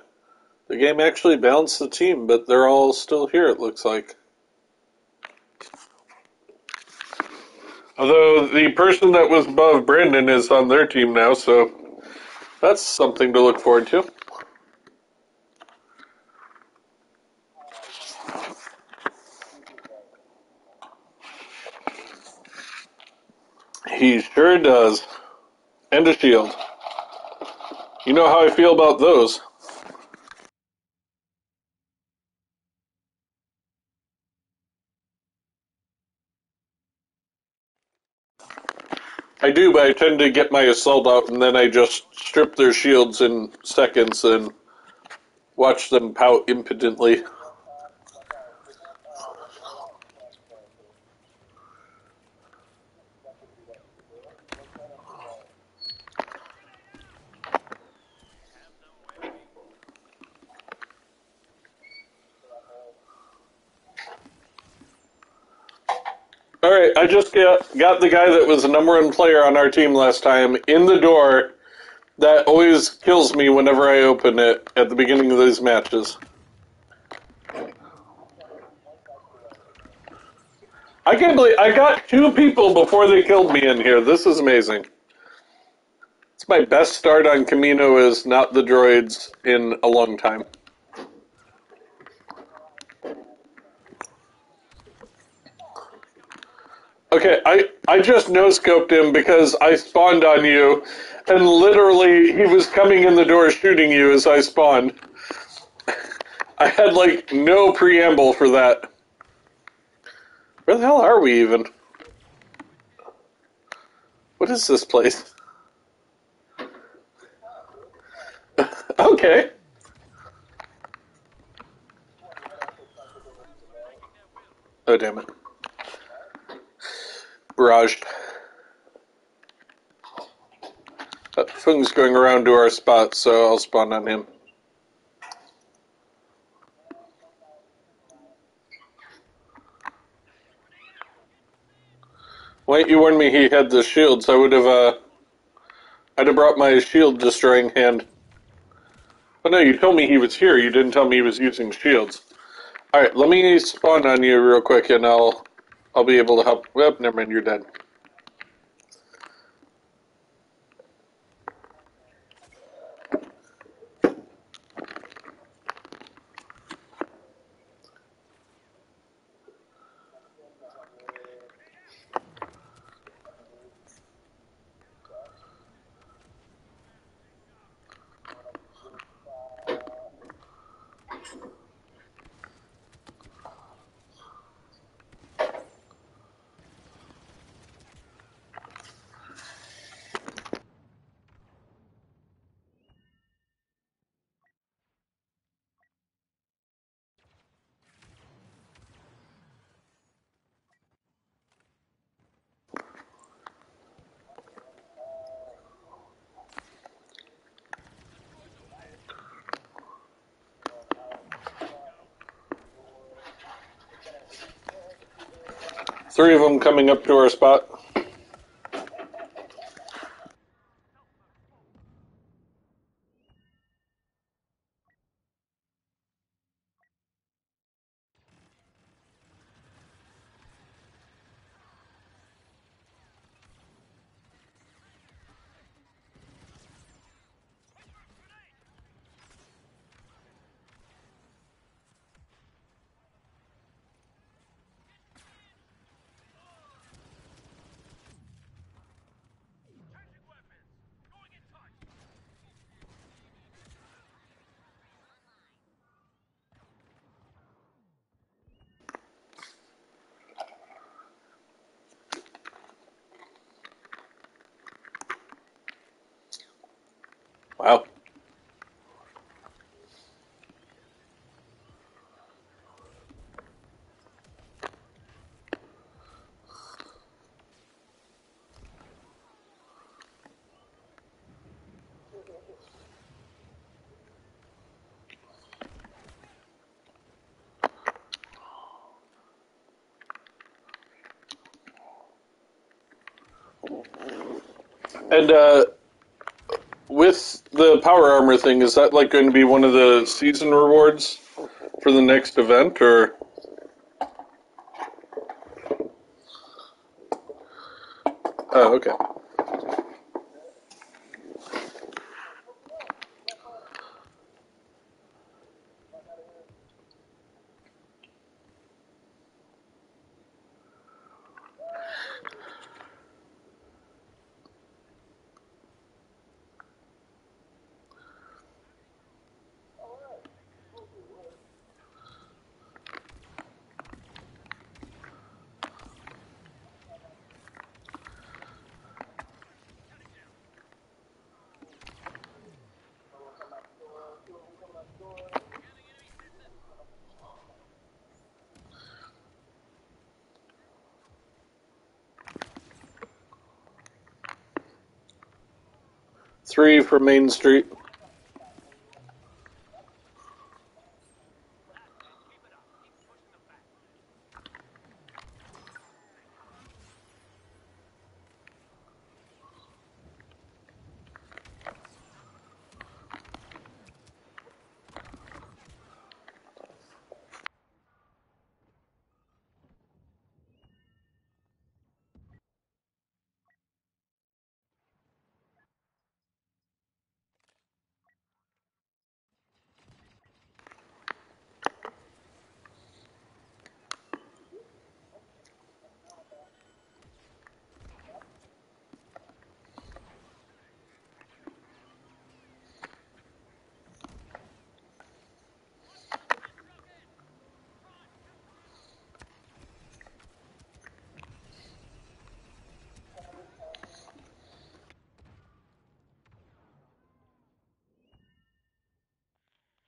The game actually balanced the team, but they're all still here, it looks like. Although the person that was above Brandon is on their team now, so that's something to look forward to. He sure does. And a shield. You know how I feel about those. I do, but I tend to get my assault out and then I just strip their shields in seconds and watch them pout impotently. Alright, I just got the guy that was the number one player on our team last time in the door. That always kills me whenever I open it at the beginning of these matches. I can't believe I got 2 people before they killed me in here. This is amazing. It's my best start on Camino is not the droids in a long time. Okay, I just no-scoped him because I spawned on you, and literally he was coming in the door shooting you as I spawned. I had, like, no preamble for that. Where the hell are we, even? What is this place? Okay. Oh, damn it. Barraged. Fung's going around to our spot, so I'll spawn on him. Why didn't you warn me he had the shields? I would have, I'd have brought my shield destroying hand. But no, you told me he was here. You didn't tell me he was using shields. Alright, let me spawn on you real quick and I'll be able to help. Well, never mind, you're dead. Three of them coming up to our spot. Wow. And with the power armor thing, is that like going to be one of the season rewards for the next event, or? Oh, okay. Three for Main Street.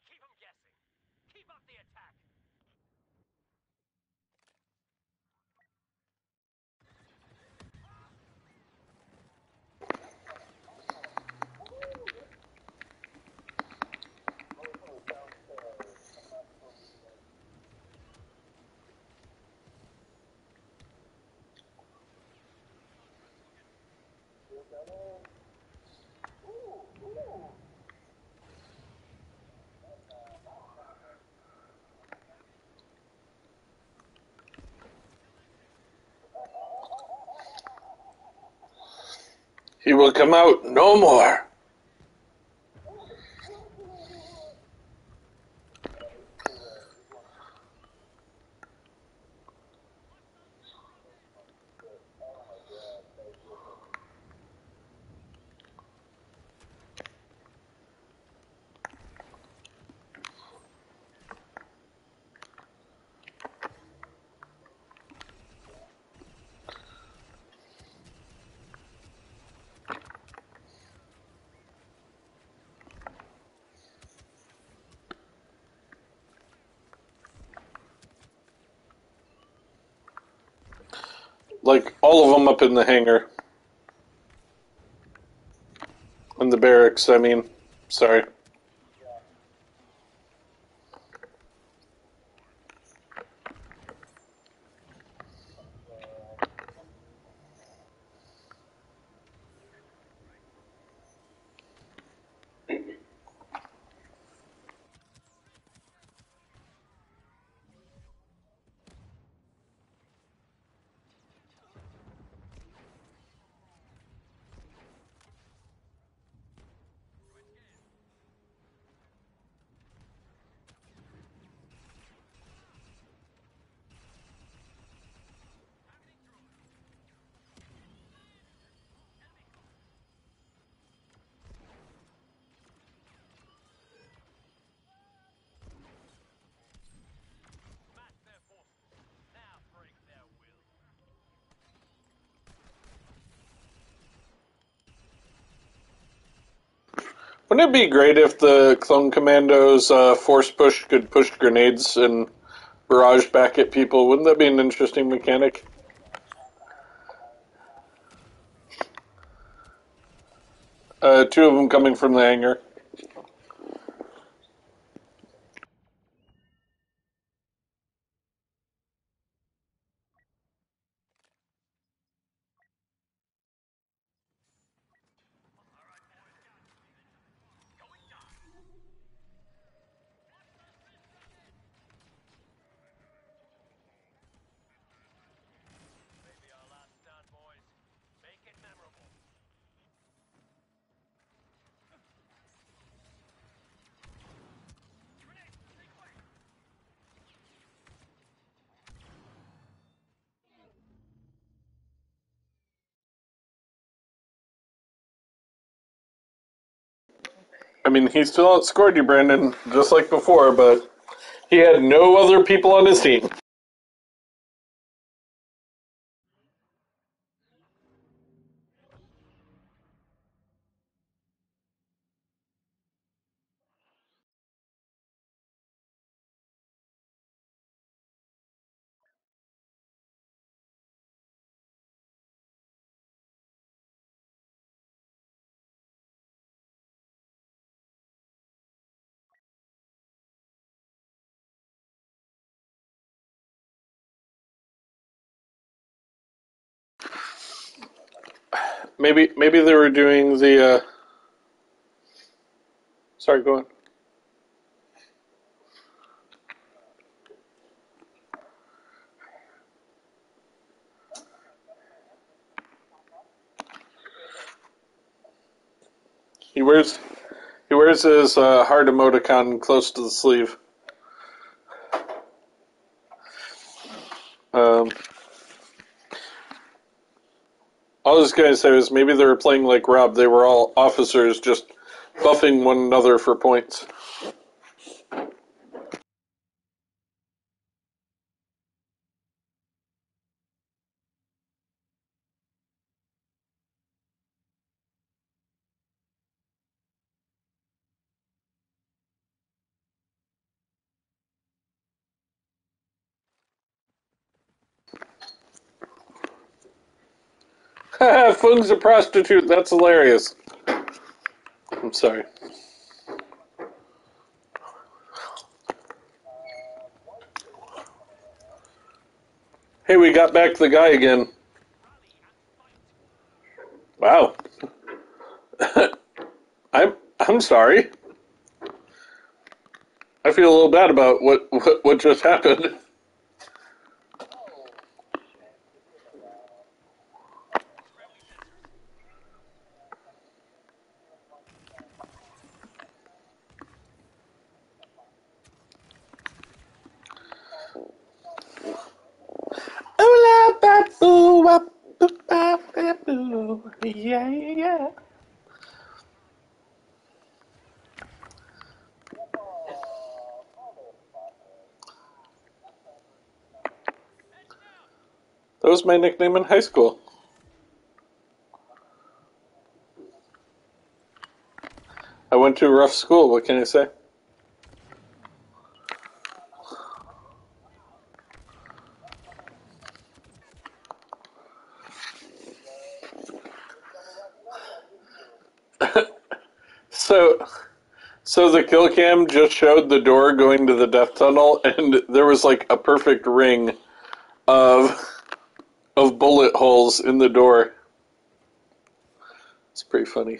Keep them guessing. Keep up the attack. He will come out no more. Like, all of them up in the hangar. In the barracks, I mean. Sorry. Smash their forces. Now break their will. Wouldn't it be great if the Clone Commandos force push could push grenades and barrage back at people? Wouldn't that be an interesting mechanic? Two of them coming from the hangar. Maybe our last stand, boys. Make it I mean, he still outscored you, Brandon, just like before, but he had no other people on his team. Maybe they were doing the. Sorry, go on. He wears his heart emoticon close to the sleeve. Um, all I was going to say was maybe they were playing like Rob. They were all officers just buffing one another for points. Fung's a prostitute. That's hilarious. I'm sorry. Hey, we got back the guy again. Wow. I'm sorry. I feel a little bad about what just happened. Oola ba boo wap boop ba ba boo. Yeah, yeah. That was my nickname in high school. I went to a rough school. What can I say? So, so the kill cam just showed the door going to the death tunnel, and there was like a perfect ring of bullet holes in the door. It's pretty funny.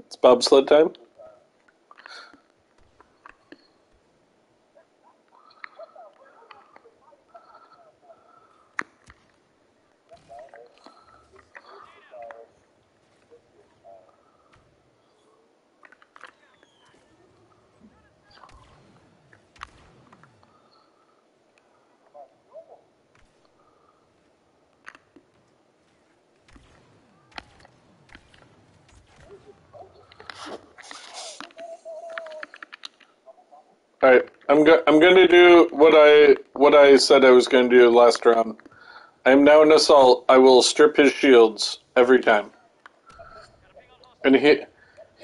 It's bobsled time. All right, I'm going to do what I said I was going to do last round. I am now an assault. I will strip his shields every time, and he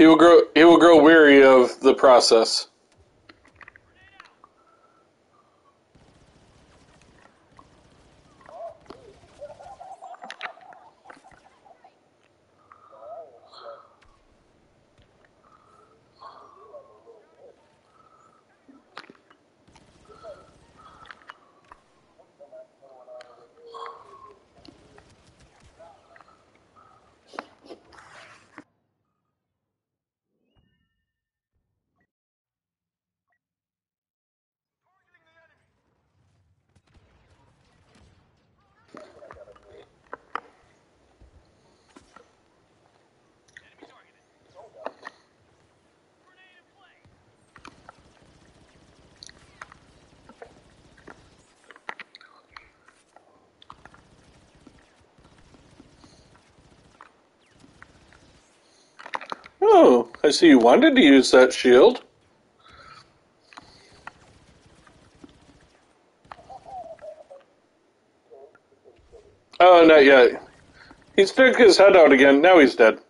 will grow weary of the process. I see you wanted to use that shield. Oh, not yet. He stuck his head out again. Now he's dead.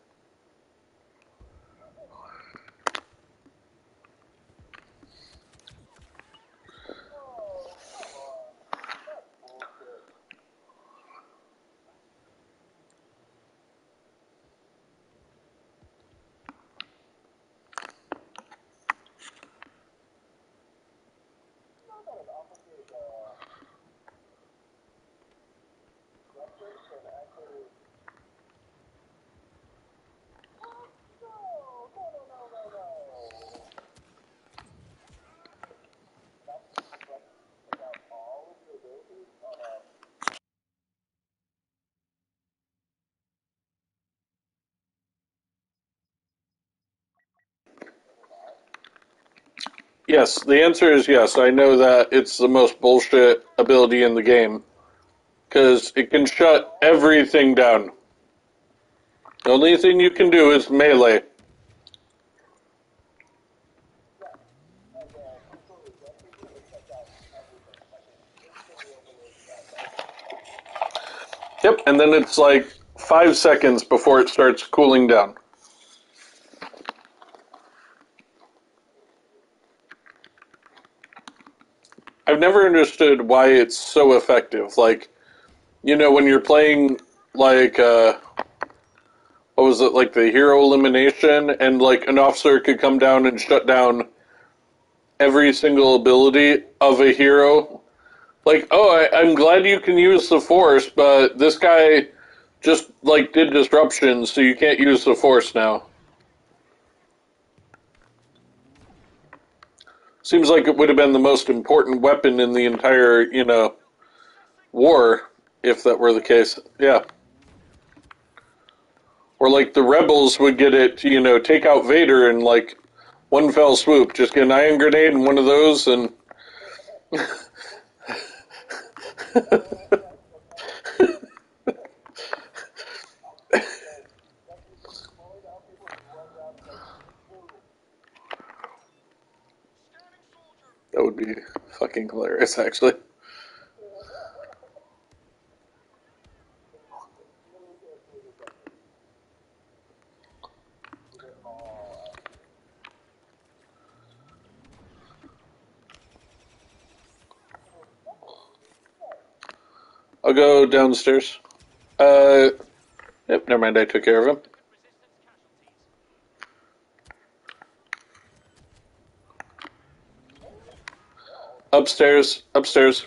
Yes, the answer is yes. I know that it's the most bullshit ability in the game because it can shut everything down. The only thing you can do is melee. Yep, and then it's like 5 seconds before it starts cooling down. I've never understood why it's so effective. Like, when you're playing, like, what was it, like the hero elimination, and, like, an officer could come down and shut down every single ability of a hero. Like, oh, I'm glad you can use the Force, but this guy just, like, did disruption, so you can't use the Force now. Seems like it would have been the most important weapon in the entire, war, if that were the case. Yeah. Or, like, the rebels would get it to, take out Vader in, like, one fell swoop. Just get an ion grenade and one of those, and... That would be fucking hilarious, actually. I'll go downstairs. Yep, never mind, I took care of him. Resistance casualties. Upstairs, upstairs.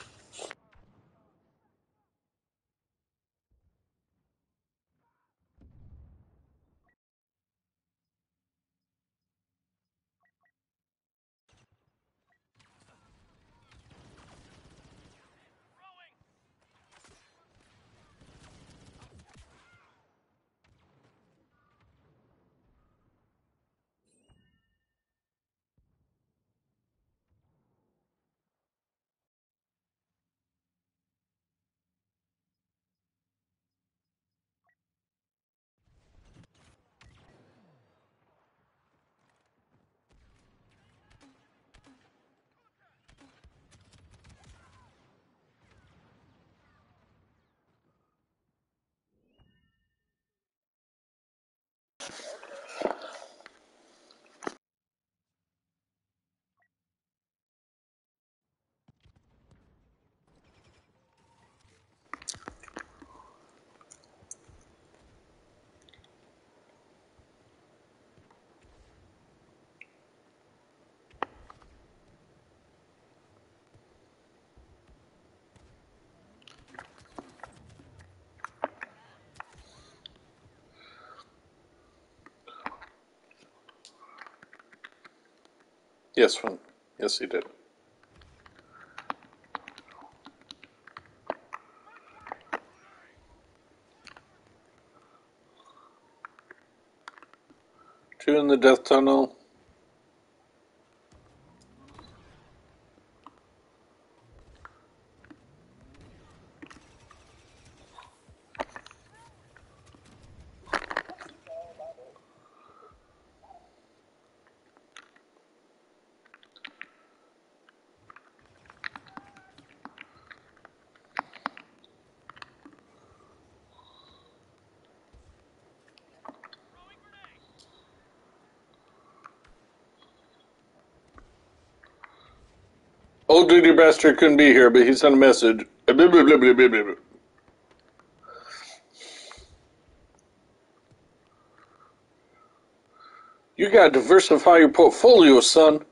Yes, one. Yes, he did. Two in the death tunnel. Old duty bastard couldn't be here, but he sent a message. Blah, blah, blah, blah, blah, blah. You gotta diversify your portfolio, son.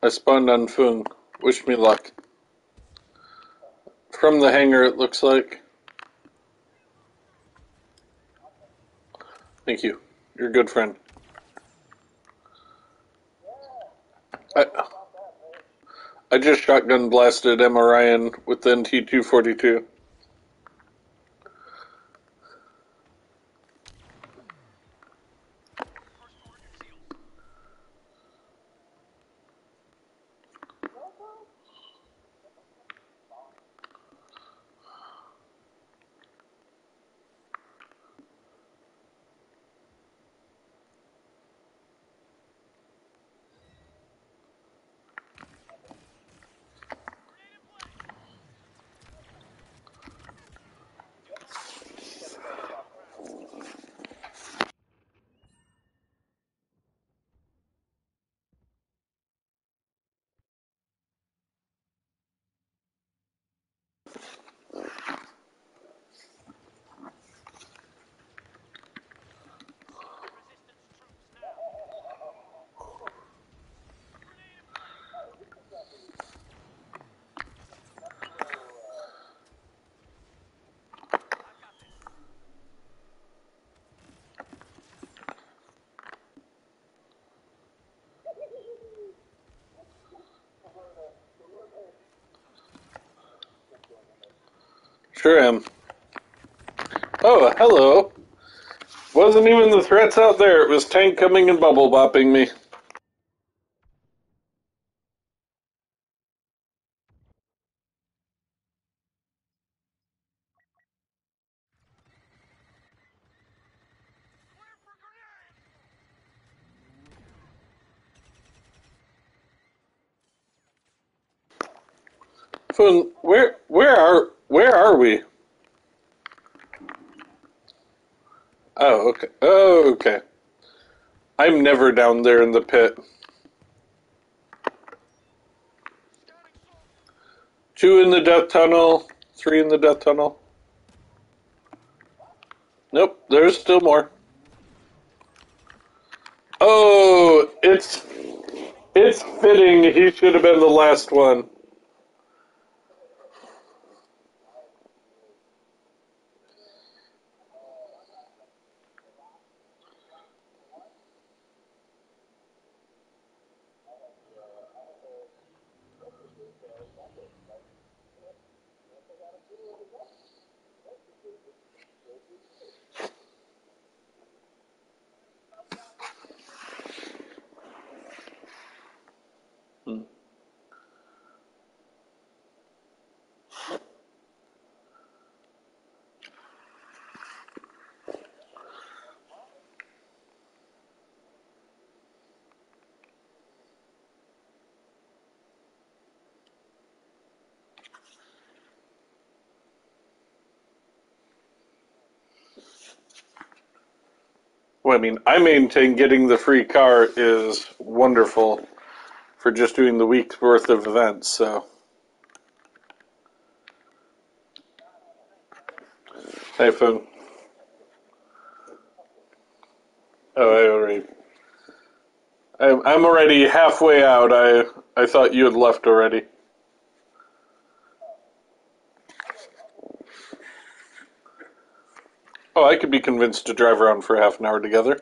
I spawned on Fung. Wish me luck. From the hangar, it looks like. Thank you. You're a good friend. I just shotgun blasted Emma Ryan with the NT-242. Sure am. Oh, hello. Wasn't even the threats out there. It was Tank coming and bubble bopping me. Fun, where are we? Oh, okay. Oh, okay. I'm never down there in the pit. 2 in the death tunnel, 3 in the death tunnel. Nope, there's still more. Oh, it's fitting. He should have been the last one. Well, I mean, I maintain getting the free car is wonderful for just doing the week's worth of events, so. Hey, phone. Oh, I'm already halfway out. I thought you had left already. Oh, I could be convinced to drive around for half an hour together.